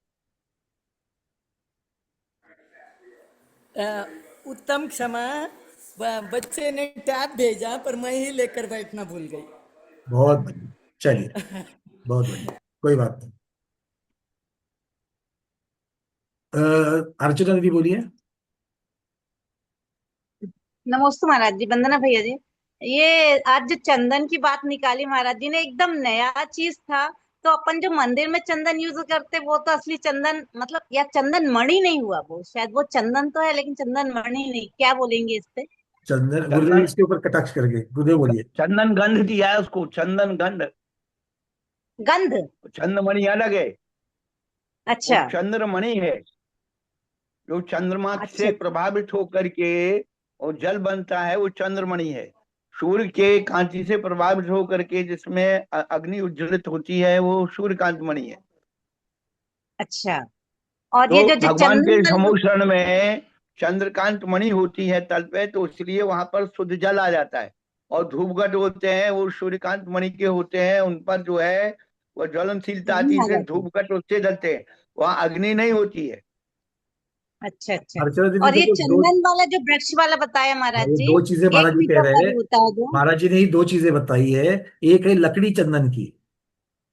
उत्तम क्षमा, बच्चे ने टैब भेजा पर मैं ही लेकर बैठना भूल गई। बहुत बढ़िया, चलिए, बहुत बढ़िया, कोई बात नहीं। अर्चना दीदी बोलिए। नमस्ते महाराज जी, वंदना भैया जी। ये आज जो चंदन की बात निकाली महाराज जी ने, एकदम नया चीज था। तो अपन जो मंदिर में चंदन यूज करते, वो तो असली चंदन मतलब, या चंदन मणि नहीं हुआ वो, शायद वो चंदन तो है लेकिन चंदन मणि नहीं, क्या बोलेंगे इस पे? चंदन, गुरुदेव इसके ऊपर कटाक्ष करके, गुरुदेव बोलिए। चंदन गंध दिया है उसको, चंदन गंध। गंध? चंद्रमणि अलग है, अच्छा। वो चंद्रमणि है जो चंद्रमा अच्छा। से प्रभावित होकर के और जल बनता है, वो चंद्रमणि है। सूर्य के कांति से प्रभावित होकर के जिसमें अग्नि उज्ज्वलित होती है, वो सूर्यकांत मणि है। अच्छा। और तो ये जो भगवान के चंदन समोषण में चंद्रकांत मणि होती है तल पे, तो इसलिए वहां पर शुद्ध जल आ जाता है। और धूपघट होते हैं, वो सूर्यकांत मणि के होते हैं, उन पर जो है वो ज्वलनशीलता आती नहीं आ है, जाती। धूपघट उससे जलते हैं, वहां अग्नि नहीं होती है। अच्छा अच्छा। अर्चना दीदी और ये देखो, दो, चंदन वाला जो वृक्ष वाला बताया महाराज ये जी, दो चीजें एक महाराज जी कह पीठों रहे पर हैं। होता है जो। महाराज जी ने ही दो चीजें बताई है। एक है लकड़ी चंदन की,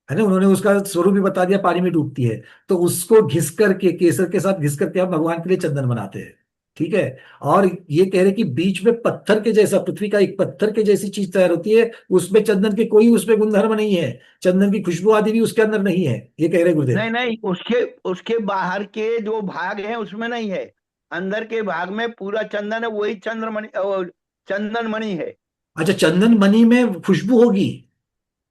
है ना, उन्होंने उसका स्वरूप भी बता दिया, पानी में डूबती है। तो उसको घिस करके, केसर के साथ घिस करके हम भगवान के लिए चंदन बनाते हैं। ठीक है। और ये कह रहे कि बीच में पत्थर के जैसा, पृथ्वी का एक पत्थर के जैसी चीज तैयार होती है, उसमें चंदन के कोई उसमें गुणधर्म नहीं है, चंदन की खुशबू आदि भी उसके अंदर नहीं है, ये कह रहे गुरुदेव। नहीं नहीं, उसके उसके बाहर के जो भाग हैं उसमें नहीं है, अंदर के भाग में पूरा चंदन है, वही चंद्रमणि चंदन मणि है। अच्छा, चंदन मणि में खुशबू होगी,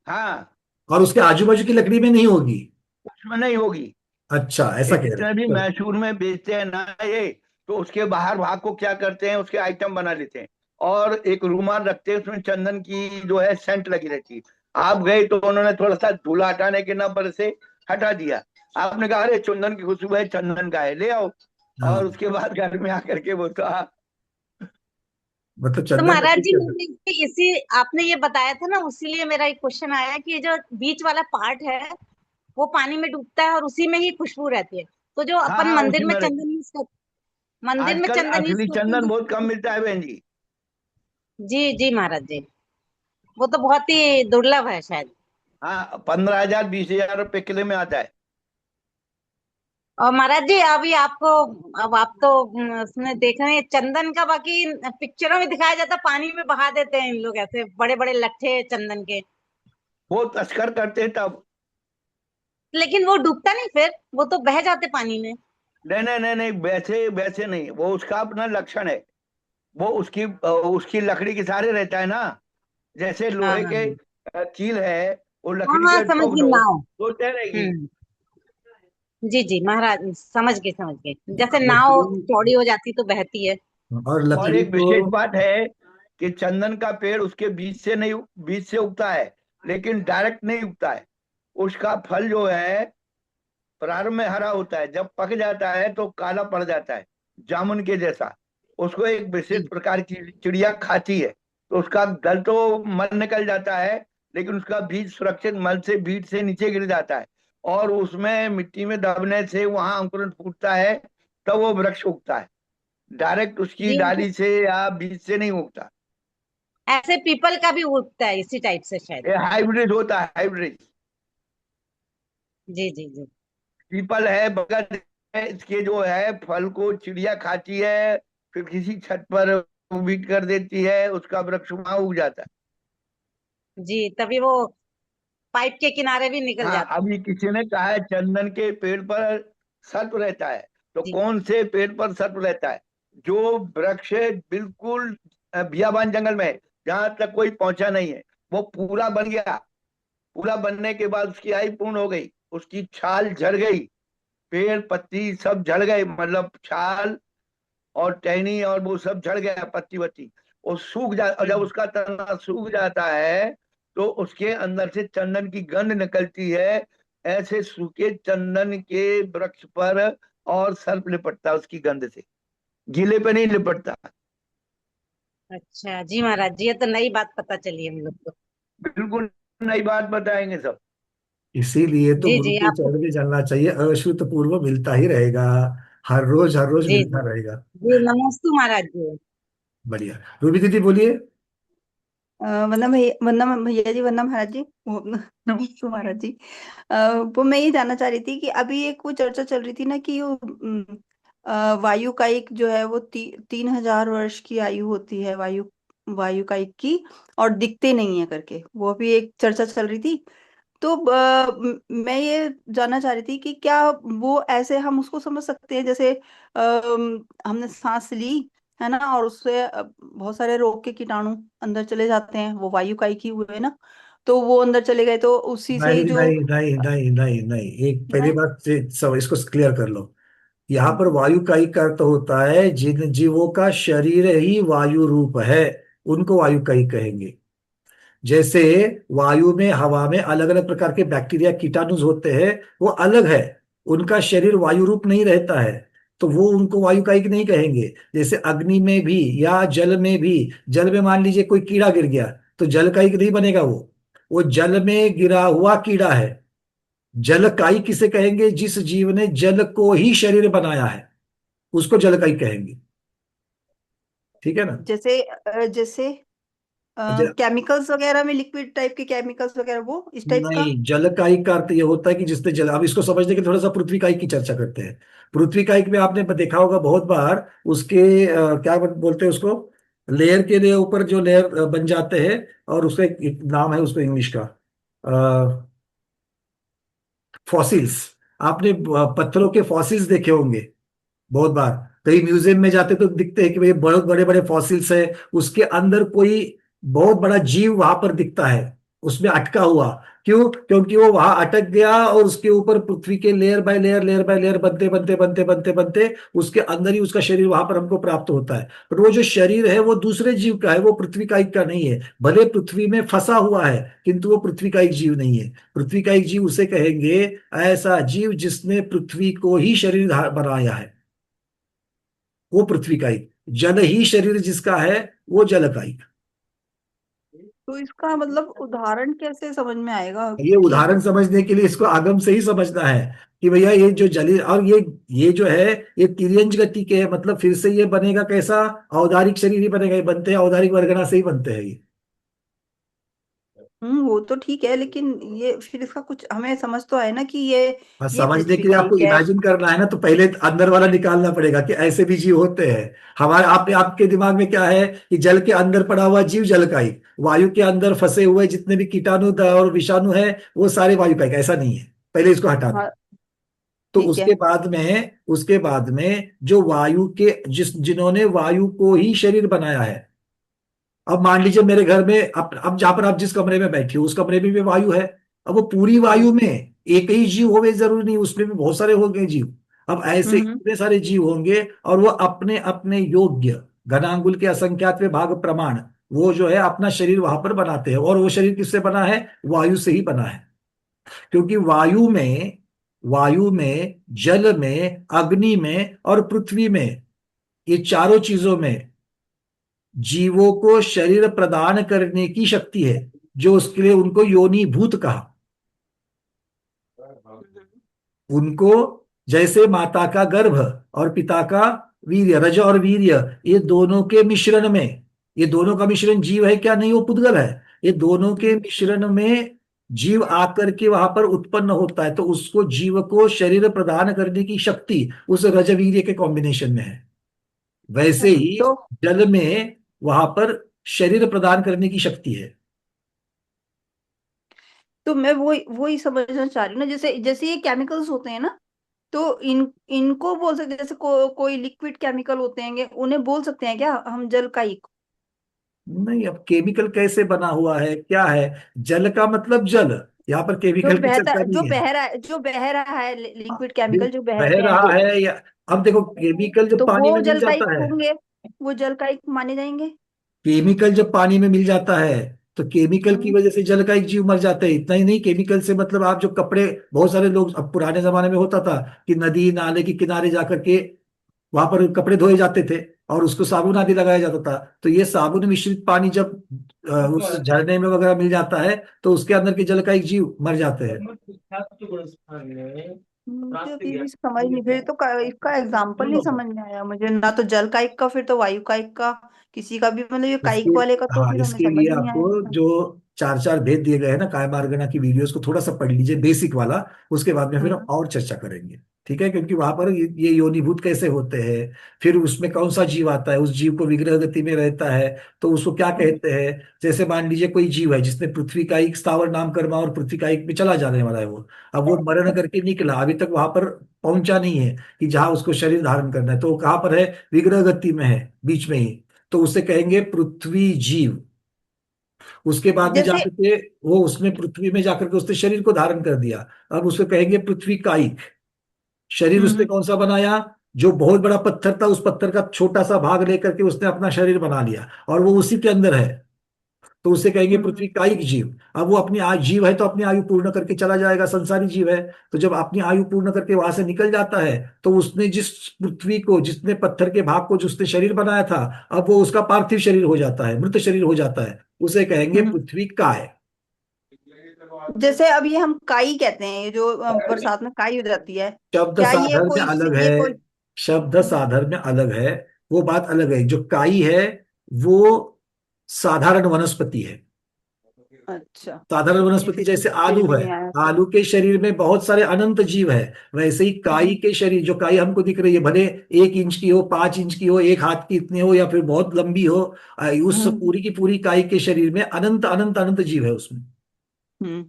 हाँ, और उसके आजू बाजू की लकड़ी में नहीं होगी। उसमें नहीं होगी। अच्छा, ऐसा ये कह रहे जितने भी हैं। मैसूर में बेचते हैं ना ये, तो उसके बाहर भाग को क्या करते हैं, उसके आइटम बना लेते हैं और एक रूमाल रखते हैं, उसमें चंदन की जो है सेंट लगी रहती है। आप गए तो उन्होंने थोड़ा सा धूला हटाने के नंबर से हटा दिया, आपने कहा अरे चंदन की खुशबू है, चंदन का है, ले आओ। हाँ, और उसके बाद घर में आकर के वो तो मतलब तो चंदन महाराज लकड़ी जी, के अंदर। मुझे इसी आपने ये बताया था ना, उसीलिए मेरा एक क्वेश्चन आया कि ये जो बीच वाला पार्ट है वो पानी में डूबता है और उसी में ही खुशबू रहती है। तो जो हाँ अपन हाँ, मंदिर उसी में में रहती। चंदन यूज कर मंदिर में आजकल चंदन यूज असली करते हैं चंदन बहुत कम मिलता है बहन जी। जी जी महाराज जी, वो तो बहुत ही दुर्लभ है शायद। हाँ, 15,000 20,000 रुपए किलो में आता है। और महाराज जी, अभी आपको, अब आप तो उसमें देख रहे हैं चंदन का, बाकी पिक्चरों में दिखाया जाता है पानी में बहा देते हैं इन लोग, ऐसे बड़े बड़े लट्ठे चंदन के। वो तस्कर करते हैं तब। लेकिन वो डूबता नहीं, फिर वो तो बह जाते पानी में। नहीं नहीं नहीं नहीं, वैसे वैसे नहीं, वो उसका अपना लक्षण है। वो उसकी लकड़ी के सहारे रहता है ना, जैसे हाँ लोहे हाँ के हाँ। कील है, वो हाँ लकड़ी हाँ, के समझ ठोक गई, दो नाव। तो तैरेगी। जी जी महाराज, समझ गए समझ गए, जैसे नाव लकड़ी, चौड़ी हो जाती तो बहती है। और और लकड़ी एक को, विशेष बात है कि चंदन का पेड़ उसके बीज से नहीं, बीज से उगता है, लेकिन डायरेक्ट नहीं उगता है। उसका फल जो है प्रारंभ में हरा होता है, जब पक जाता है तो काला पड़ जाता है, जामुन के जैसा। उसको एक विशेष जी प्रकार की चिड़िया खाती है, तो उसका दल तो मल निकल जाता है, लेकिन उसका बीज सुरक्षित मल से, बीज से नीचे गिर जाता है, और उसमें मिट्टी में दबने से वहां अंकुरण फूटता है, तब वो वृक्ष उगता है। डायरेक्ट उसकी जी डाली से या बीज से नहीं उगता। ऐसे पीपल का भी उगता है इसी टाइप से शायद। ये हाइब्रिड होता है, हाइब्रिड। जी जी जी। पीपल है, बरगद है, इसके जो है फल को चिड़िया खाती है, फिर किसी छत पर बीट कर देती है, उसका वृक्ष वहां उग जाता है। जी तभी वो पाइप के किनारे भी निकल हाँ, जाता अभी किसी ने कहा है चंदन के पेड़ पर सर्प रहता है, तो है। जी कौन से पेड़ पर सर्प रहता है? जो वृक्ष बिल्कुल बियाबान जंगल में है, जहां तक कोई पहुंचा नहीं है, वो पूरा बन गया। पूरा बनने के बाद उसकी आयु पूर्ण हो गई, उसकी छाल झड़ गई, पेड़ पत्ती सब झड़ गए, मतलब छाल और टहनी और वो सब झड़ गया, पत्ती वत्ती वो सूख जा, और जब उसका तना सूख जाता है तो उसके अंदर से चंदन की गंध निकलती है। ऐसे सूखे चंदन के वृक्ष पर और सर्प लिपटता है उसकी गंध से, गीले पे नहीं लिपटता। अच्छा जी महाराज जी, ये तो नई बात पता चली हम लोग को। बिल्कुल नई बात बताएंगे सब। इसीलिए तो जी गुरु जी के आपको। चरण में चलना चाहिए, अश्रुत पूर्व मिलता ही रहेगा, हर रोज जी जी मिलता रहेगा। जी नमस्ते महाराज जी। बढ़िया। रूबी दीदी बोलिए। वंदना भैया जी, वंदना महाराज जी, नमस्ते महाराज जी। वो मैं ये जानना चाह रही थी कि अभी एक वो चर्चा चल रही थी ना कि वो वायु का एक जो है वो 3,000 वर्ष की आयु होती है वायु वायु का एक की, और दिखते नहीं है करके, वो भी एक चर्चा चल रही थी। तो मैं ये जानना चाह रही थी कि क्या वो ऐसे हम उसको समझ सकते हैं जैसे हमने सांस ली है ना, और उससे बहुत सारे रोग के कीटाणु अंदर चले जाते हैं, वो वायु का एक ही हुए ना, तो वो अंदर चले गए तो उसी से ही नहीं जो नहीं नहीं नहीं नहीं नहीं, एक पहली है। बात सब इसको क्लियर कर लो। यहाँ हम्म, पर वायु का ही अर्थ होता है जिन जीवों का शरीर ही वायु रूप है, उनको वायु का ही कहेंगे। जैसे वायु में, हवा में अलग अलग प्रकार के बैक्टीरिया कीटाणु होते हैं, वो अलग है, उनका शरीर वायु रूप नहीं रहता है, तो वो उनको वायु कायिक नहीं कहेंगे। जैसे अग्नि में भी या जल में भी, जल में मान लीजिए कोई कीड़ा गिर गया तो जल कायिक नहीं बनेगा, वो जल में गिरा हुआ कीड़ा है। जल कायिक किसे कहेंगे? जिस जीव ने जल को ही शरीर बनाया है, उसको जल कायिक कहेंगे। ठीक है ना? जैसे केमिकल्स वगैरह में, लिक्विड टाइप के केमिकल्स वगैरह, वो इस टाइप का। नहीं, जलकायिक का अर्थ ये होता है कि जिसने जल, अब इसको समझने के लिए थोड़ा सा पृथ्वी कायिक की चर्चा करते हैं। पृथ्वी कायिक में आपने देखा होगा बहुत बार, उसके क्या बोलते हैं उसको, लेयर के लिए ऊपर जो लेयर बन जाते हैं, और उसका एक नाम है उसको इंग्लिश का, फॉसिल्स। आपने पत्थरों के फॉसिल्स देखे होंगे बहुत बार, कहीं म्यूजियम में जाते तो दिखते हैं कि भाई बहुत बड़े बड़े फॉसिल्स है, उसके अंदर कोई बहुत बड़ा जीव वहां पर दिखता है, उसमें अटका हुआ। क्यों? क्योंकि वो वहां अटक गया और उसके ऊपर पृथ्वी के लेयर बाय लेयर बनते बनते बनते बनते बनते उसके अंदर ही उसका शरीर वहां पर हमको प्राप्त होता है। पर वो जो शरीर है वो दूसरे जीव का है, वो पृथ्वी का एक का नहीं है। भले पृथ्वी में फंसा हुआ है, किंतु वो पृथ्वी का एक जीव नहीं है। पृथ्वी का एक जीव उसे कहेंगे, ऐसा जीव जिसने पृथ्वी को ही शरीर बनाया है, वो पृथ्वी का एक। जल ही शरीर जिसका है, वो जल का एक। तो इसका मतलब उदाहरण कैसे समझ में आएगा ये कि उदाहरण समझने के लिए इसको आगम से ही समझना है कि भैया ये जो जली, और ये जो है, ये तिर्यंज गति के है, मतलब फिर से ये बनेगा कैसा? औदारिक शरीर ही बनेगा। ये बनते हैं औदारिक वर्गना से ही बनते हैं ये। वो तो ठीक है, लेकिन ये फिर इसका कुछ हमें समझ तो आए ना कि ये और ये समझने पृथ्वी के लिए का आपको एक है। इमेजिन करना है ना, तो पहले अंदर वाला निकालना पड़ेगा कि ऐसे भी जीव होते हैं। हमारे आपके दिमाग में क्या है कि जल के अंदर पड़ा हुआ जीव जल का ही, वायु के अंदर फंसे हुए जितने भी कीटाणु और विषाणु है वो सारे वायु का ही। ऐसा नहीं है, पहले इसको हटा दो। हाँ तो ठीक है। उसके बाद में जो वायु के, जिन्होंने वायु को ही शरीर बनाया है। अब मान लीजिए मेरे घर में, अब जहां पर आप जिस कमरे में बैठे हो उस कमरे में भी वायु है। अब वो पूरी वायु में एक ही जीव होवे जरूरी नहीं, उसमें भी बहुत सारे होंगे जीव। अब ऐसे हम्म। इतने सारे जीव होंगे, और वो अपने अपने योग्य घनांगुल के असंख्यात भाग प्रमाण, वो जो है अपना शरीर वहां पर बनाते हैं। और वो शरीर किससे बना है? वायु से ही बना है। क्योंकि वायु में, जल में, अग्नि में और पृथ्वी में, ये चारों चीजों में जीवों को शरीर प्रदान करने की शक्ति है, जो उसके लिए उनको योनिभूत कहा। उनको, जैसे माता का गर्भ और पिता का वीर्य, रज और वीर्य, ये दोनों के मिश्रण में ये दोनों का मिश्रण जीव है क्या? नहीं, वो पुद्गल है। ये दोनों के मिश्रण में जीव आकर के वहां पर उत्पन्न होता है, तो उसको जीव को शरीर प्रदान करने की शक्ति उस रजवीर्य के कॉम्बिनेशन में है। वैसे ही तो जल में वहां पर शरीर प्रदान करने की शक्ति है। तो मैं वही वही समझना चाह रही हूँ ना, जैसे जैसे ये केमिकल्स होते हैं ना, तो इनको बोल सकते हैं, जैसे कोई लिक्विड केमिकल होते हैं, उन्हें बोल सकते हैं क्या हम जल का एक? नहीं, अब केमिकल कैसे बना हुआ है, क्या है? जल का मतलब जल, यहाँ पर केमिकल की चर्चा नहीं है। जो बह रहा है, लिक्विड केमिकल जो बह बहते हैं रहा वो, है या, अब देखो केमिकल जब तो पानी वो में मिल जल का एक जाता है, होंगे, वो जल का एक माने जाएंगे। केमिकल जब पानी में मिल जाता है तो केमिकल की हम्म वजह से जल का एक जीव मर जाता है। इतना ही नहीं, केमिकल से मतलब आप जो कपड़े, बहुत सारे लोग, अब पुराने जमाने में होता था कि नदी नाले के किनारे जाकर के वहां पर कपड़े धोए जाते थे और उसको साबुन आदि लगाया जाता था। तो ये साबुन मिश्रित पानी जब उस झरने में वगैरह मिल जाता है तो उसके अंदर के जल का एक जीव मर जाते हैं। मुझे फिर भी समझ नहीं, फिर तो इसका एग्जाम्पल नहीं समझ में आया मुझे, ना तो जल का एक का, फिर तो वायु का एक का, किसी का भी, मतलब ये इसके काइक वाले का तो हाँ, फिर हमें इसके समझ लिए नहीं आया आपको इसका। जो चार चार भेद दिए गए हैं ना कायमार्गना की वीडियोस को थोड़ा सा पढ़ लीजिए, बेसिक वाला। उसके बाद में फिर हम हम्म और चर्चा करेंगे। ठीक है, क्योंकि वहां पर ये योनिभूत कैसे होते हैं, फिर उसमें कौन सा जीव आता है, उस जीव को विग्रह गति में रहता है तो उसको क्या हम्म कहते हैं। जैसे मान लीजिए कोई जीव है जिसने पृथ्वी का एक स्थावर नामकरण और पृथ्वी का एक में चला जाने वाला है वो, अब वो मरण करके निकला, अभी तक वहां पर पहुंचा नहीं है कि जहां उसको शरीर धारण करना है, तो वो कहाँ पर है? विग्रह गति में है, बीच में ही। तो उसे कहेंगे पृथ्वी जीव। उसके बाद में जैसे जाकर के वो उसमें पृथ्वी में जाकर के उसने शरीर को धारण कर दिया, अब उसको कहेंगे पृथ्वी कायिक। शरीर उसने हम्म कौन सा बनाया? जो बहुत बड़ा पत्थर था उस पत्थर का छोटा सा भाग लेकर के उसने अपना शरीर बना लिया और वो उसी के अंदर है, तो उसे कहेंगे हम्म पृथ्वी कायिक जीव। अब वो अपनी जीव है तो अपनी आयु पूर्ण करके चला जाएगा, संसारी जीव है। तो जब अपनी आयु पूर्ण करके वहां से निकल जाता है तो उसने जिस पृथ्वी को, जिसने पत्थर के भाग को, जिसने शरीर बनाया था, अब वो उसका पार्थिव शरीर हो जाता है, मृत शरीर हो जाता है, उसे कहेंगे हम्म। पृथ्वी काय। जैसे अब ये हम काई कहते हैं, ये जो बरसात में काई हो जाती है, शब्द क्या ये साधर्म्य कोई अलग ये है, कोई? शब्द साधर्म्य अलग है, वो बात अलग है। जो काई है वो साधारण वनस्पति है। अच्छा, साधारण ये वनस्पति जैसे फिर आलू भी है, नहीं आया तो। आलू के शरीर में बहुत सारे अनंत जीव है। वैसे ही काई हम्म के शरीर, जो काई हमको दिख रही है, भले 1 इंच की हो, 5 इंच की हो, एक हाथ की इतनी हो, या फिर बहुत लंबी हो, उस हम्म पूरी की पूरी काई के शरीर में अनंत अनंत अनंत जीव है उसमें।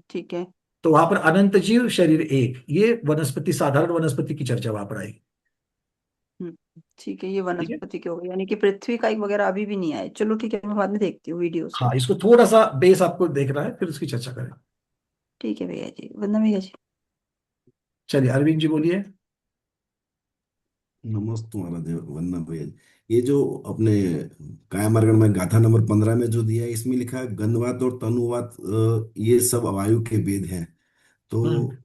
ठीक है। तो वहां पर अनंत जीव, शरीर एक, ये वनस्पति, साधारण वनस्पति की चर्चा वहां पर आएगी। ठीक है, ये ठीक है, वनस्पति के हो गए, यानी कि पृथ्वी का एक वगैरह अभी भी नहीं आए। चलो ठीक है, मैं बाद में देखती हूँ वीडियोस हाँ, को। इसको थोड़ा सा बेस आपको देखना है, फिर उसकी चर्चा करें। ठीक है भैया जी, वंदना भैया जी। चलिए अरविंद जी बोलिए। नमस्ते महाराज, वंदना भैया जी। ये जो अपने कायामार्गण में गाथा नंबर 15 में जो दिया है, इसमें लिखा है गंधवात और तनुवात, ये सब वायु के भेद हैं। तो हम्म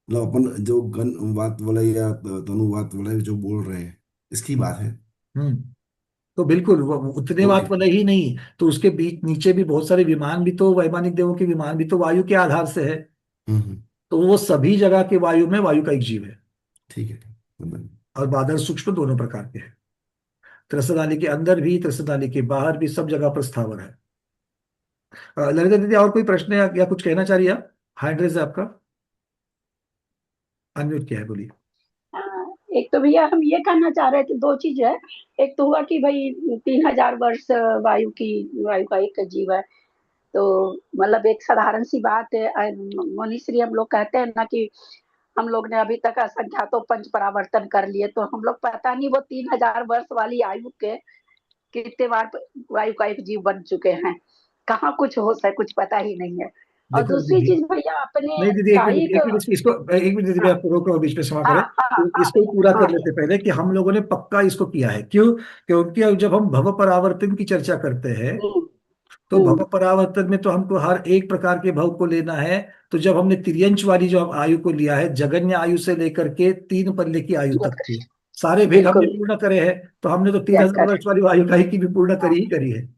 मतलब अपन जो गंधवात वाला या तनुवात वाला जो बोल रहे हैं, इसकी बात है। हम्म तो बिल्कुल वो उतने ओके। बात वाला ही नहीं, तो उसके बीच नीचे भी बहुत सारे विमान भी तो, वैमानिक देवों के विमान भी तो वायु के आधार से है। तो वो सभी जगह के वायु में वायु का एक जीव है। ठीक है, ठीक। वंदना। और बादल सूक्ष्म दोनों प्रकार के हैं, त्रसनाली के अंदर भी, त्रसनाली के बाहर भी, सब जगह पर स्थावर है। ललिता दीदी, और कोई प्रश्न या कुछ कहना चाह रही है आप? हैंड रेज है आपका, अनम्यूट किया है, बोलिए। हाँ, एक तो भैया हम ये कहना चाह रहे थे, दो चीज है। एक तो हुआ कि भाई 3000 वर्ष वायु का एक जीव है, तो मतलब एक साधारण सी बात है। मनीश्री हम लोग कहते हैं ना कि हम लोग ने अभी तक असंख्यातों पंच परावर्तन कर लिए, तो हम लोग पता नहीं वो 3000 वर्ष वाली आयु के कितने बार वायु का एक जीव बन चुके हैं। कहाँ कुछ हो सके, कुछ पता ही नहीं है। और देखो दूसरी दीदी, चीज भैया अपने नहीं दीदी, एक मिनट कायिक। एक मिनट, इसको एक मिनट दीदी, मैं हाँ आपको रोक रहा हूँ, बीच में क्षमा हाँ करें। हाँ तो हाँ इसको पूरा हाँ कर लेते पहले कि हम लोगों ने पक्का इसको किया है, क्यों? क्योंकि अब जब हम भव परावर्तन की चर्चा करते हैं हम्म, तो भव परावर्तन में तो हमको हर एक प्रकार के भव को लेना है। तो जब हमने तिर्यंच वाली जो आयु को लिया है, जगन्य आयु से लेकर के 3 पल्ले की आयु तक की सारे भेद हमने बिल्कुल। पूर्ण करे हैं, तो हमने तो तीन यस हजार कर वर्ष वाली आयु का ही की भी पूर्ण करी ही करी है।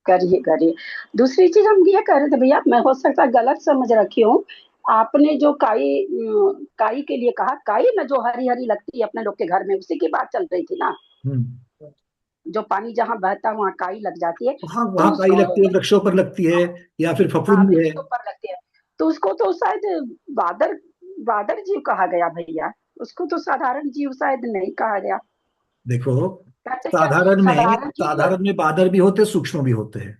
करिए करिए। दूसरी चीज हम ये कह रहे थे भैया, मैं हो सकता है गलत समझ रखी हूँ। आपने जो काई के लिए कहा, काई ना जो हरी हरी लगती है अपने लोग के घर में, उसी की बात चल रही थी ना। हम्म जो पानी जहाँ बहता है वहाँ काई लग जाती है, हाँ, तो वहां काई उसको लगती है, वृक्षों पर लगती है, या फिर हाँ फफूंदी है। वृक्ष के ऊपर लगती है, तो उसको तो शायद बादर बादर जीव कहा गया भैया, उसको तो साधारण जीव शायद नहीं कहा गया। देखो, कहते क्या साधारण में साधारण जीव साधारण में बादर भी होते, सूक्ष्म भी होते हैं।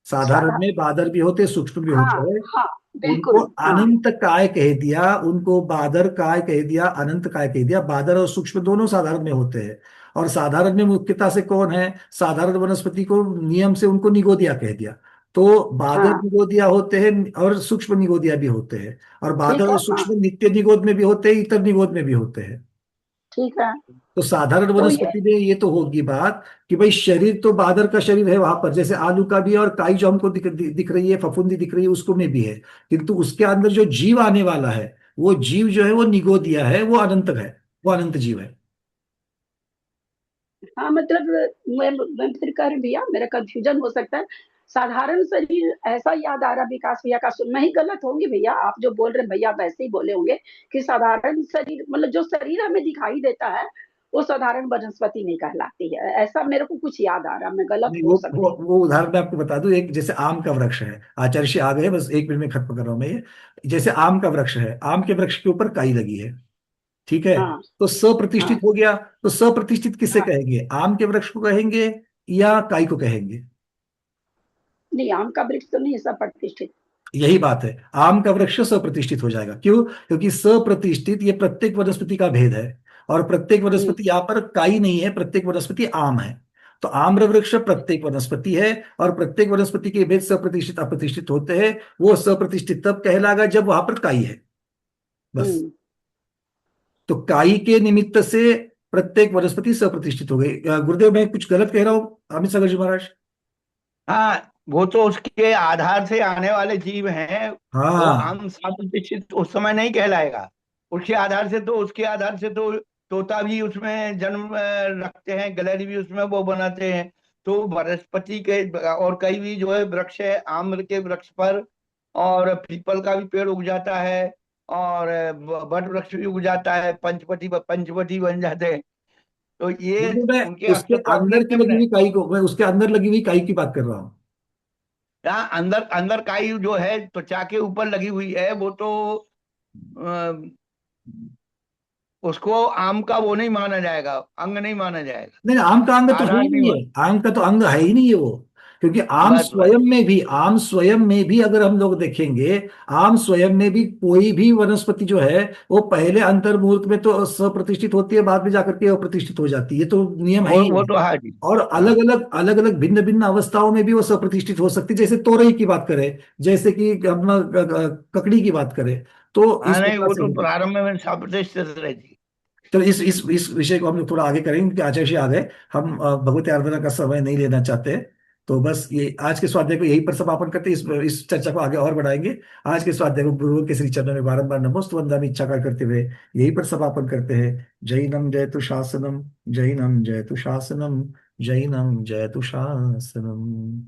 साधारण साधा में बादर भी होते, सूक्ष्म भी हाँ होते हैं। हाँ उनको बिल्कुल हाँ अनंत काय कह दिया, उनको बादर काय कह दिया, अनंत काय कह दिया। बादर और सूक्ष्म दोनों साधारण में होते हैं। और साधारण में मुख्यता से कौन है? साधारण वनस्पति को नियम से उनको निगोदिया कह दिया। तो बादर हाँ निगोदिया होते हैं और सूक्ष्म निगोदिया भी होते हैं। और बादर ठीक है और हाँ सूक्ष्म नित्य निगोद में भी होते हैं, इतर निगोद में भी होते हैं। ठीक है। तो साधारण तो ये वनस्पति में ये तो होगी बात कि भाई शरीर तो बादर का शरीर है वहां पर, जैसे आलू का भी है, और काई जो हमको दिख रही है, फफूंदी दिख रही है, उसको में भी है। किंतु उसके अंदर जो जीव आने वाला है, वो जीव जो है वो निगोदिया है, वो अनंत है, वो अनंत जीव है। हाँ मतलब मैं फिर कह रही भैया मेरा कंफ्यूजन हो सकता है। साधारण शरीर ऐसा याद आ रहा विकास भैया का, मैं ही गलत होंगी भैया, आप जो बोल रहे हैं भैया वैसे ही बोले होंगे कि साधारण शरीर मतलब जो शरीर हमें दिखाई देता है वो साधारण वनस्पति नहीं कहलाती है, ऐसा मेरे को कुछ याद आ रहा, मैं गलत नहीं, हो वो वो सकती हूँ। वो उदाहरण मैं आपको बता दूं। एक जैसे आम का वृक्ष है, आचार्य श्री आ गए, बस 1 मिनट में खत्म कर रहा हूं मैं ये। जैसे आम का वृक्ष है, आम के वृक्ष के ऊपर काई लगी है, ठीक है। हाँ तो सप्रतिष्ठित हाँ हो गया। तो सप्रतिष्ठित किसे हाँ कहेंगे? आम के वृक्ष को कहेंगे या काई को कहेंगे? नहीं आम का वृक्ष तो नहीं सब प्रतिष्ठित। यही बात है, आम का वृक्ष सप्रतिष्ठित हो जाएगा। क्यों? क्योंकि सप्रतिष्ठित ये प्रत्येक वनस्पति का भेद है। और प्रत्येक हम्म वनस्पति यहाँ पर काई नहीं है, प्रत्येक वनस्पति आम है। तो आम्र वृक्ष प्रत्येक वनस्पति है, और प्रत्येक वनस्पति के भेद सप्रतिष्ठित अप्रतिष्ठित होते हैं। वो सप्रतिष्ठित तब कहलागा जब वहां पर काई है, बस। हम्म तो काई के निमित्त से प्रत्येक वनस्पति सप्रतिष्ठित हो गई। गुरुदेव, मैं कुछ गलत कह रहा हूं अमित सागर जी महाराज? हाँ, वो तो उसके आधार से आने वाले जीव हैं। वो हाँ, आम साप्रतिष्ठित उस समय नहीं कहलाएगा। उसके आधार से तो तोता भी उसमें जन्म रखते हैं, गिलहरी भी उसमें वो बनाते हैं। तो वनस्पति के और कई भी जो है वृक्ष है, आम्र के वृक्ष पर और पीपल का भी पेड़ उग जाता है, और वट वृक्ष भी उग जाता है, पंचवटी बन जाते हैं। तो ये लेकिन मैं उनके उसके अक्षर काफी अंदर की निम्न लगी है। हुई काई को, मैं उसके अंदर लगी हुई काई की बात कर रहा हूँ। यहाँ अंदर अंदर काई जो है त्वचा के ऊपर लगी हुई है, वो तो अ, उसको आम का वो नहीं माना जाएगा, अंग नहीं माना जाएगा। नहीं, आम का अंग तो है ही आधार नहीं नहीं है, आम का तो अंग है ही नहीं है वो। क्योंकि बस बस। आम स्वयं में भी अगर हम लोग देखेंगे, आम स्वयं में भी कोई भी वनस्पति जो है वो पहले अंतर्मुहूर्त में तो सप्रतिष्ठित होती है, बाद में जाकर के अप्रतिष्ठित हो जाती है, ये तो नियम है ही वो है। तो है जी। और हाँ अलग अलग भिन्न भिन्न अवस्थाओं में भी वो सप्रतिष्ठित हो सकती है। जैसे तोरई की बात करें, जैसे कि अपना ककड़ी की बात करें, तो हाँ, इस नहीं प्रकार वो से तो होगी। प्रारंभ में साप्रतिष्ठित रहती। तो इस विषय को हम लोग थोड़ा आगे करेंगे, क्योंकि आचार्य जी आ गए। हम भगवती आराधना का समय नहीं लेना चाहते हैं। तो बस ये आज के स्वाध्याय को यहीं पर समापन करते हैं, इस चर्चा को आगे और बढ़ाएंगे। आज के स्वाध्याय को गुरु के श्री चरणों में बारंबार नमोस्तु वंदनामि इच्छा करते हुए यहीं पर समापन करते हैं। जैनम जयतु शासनम, जैनम जयतु शासनम, जैनम जयतु शासनम।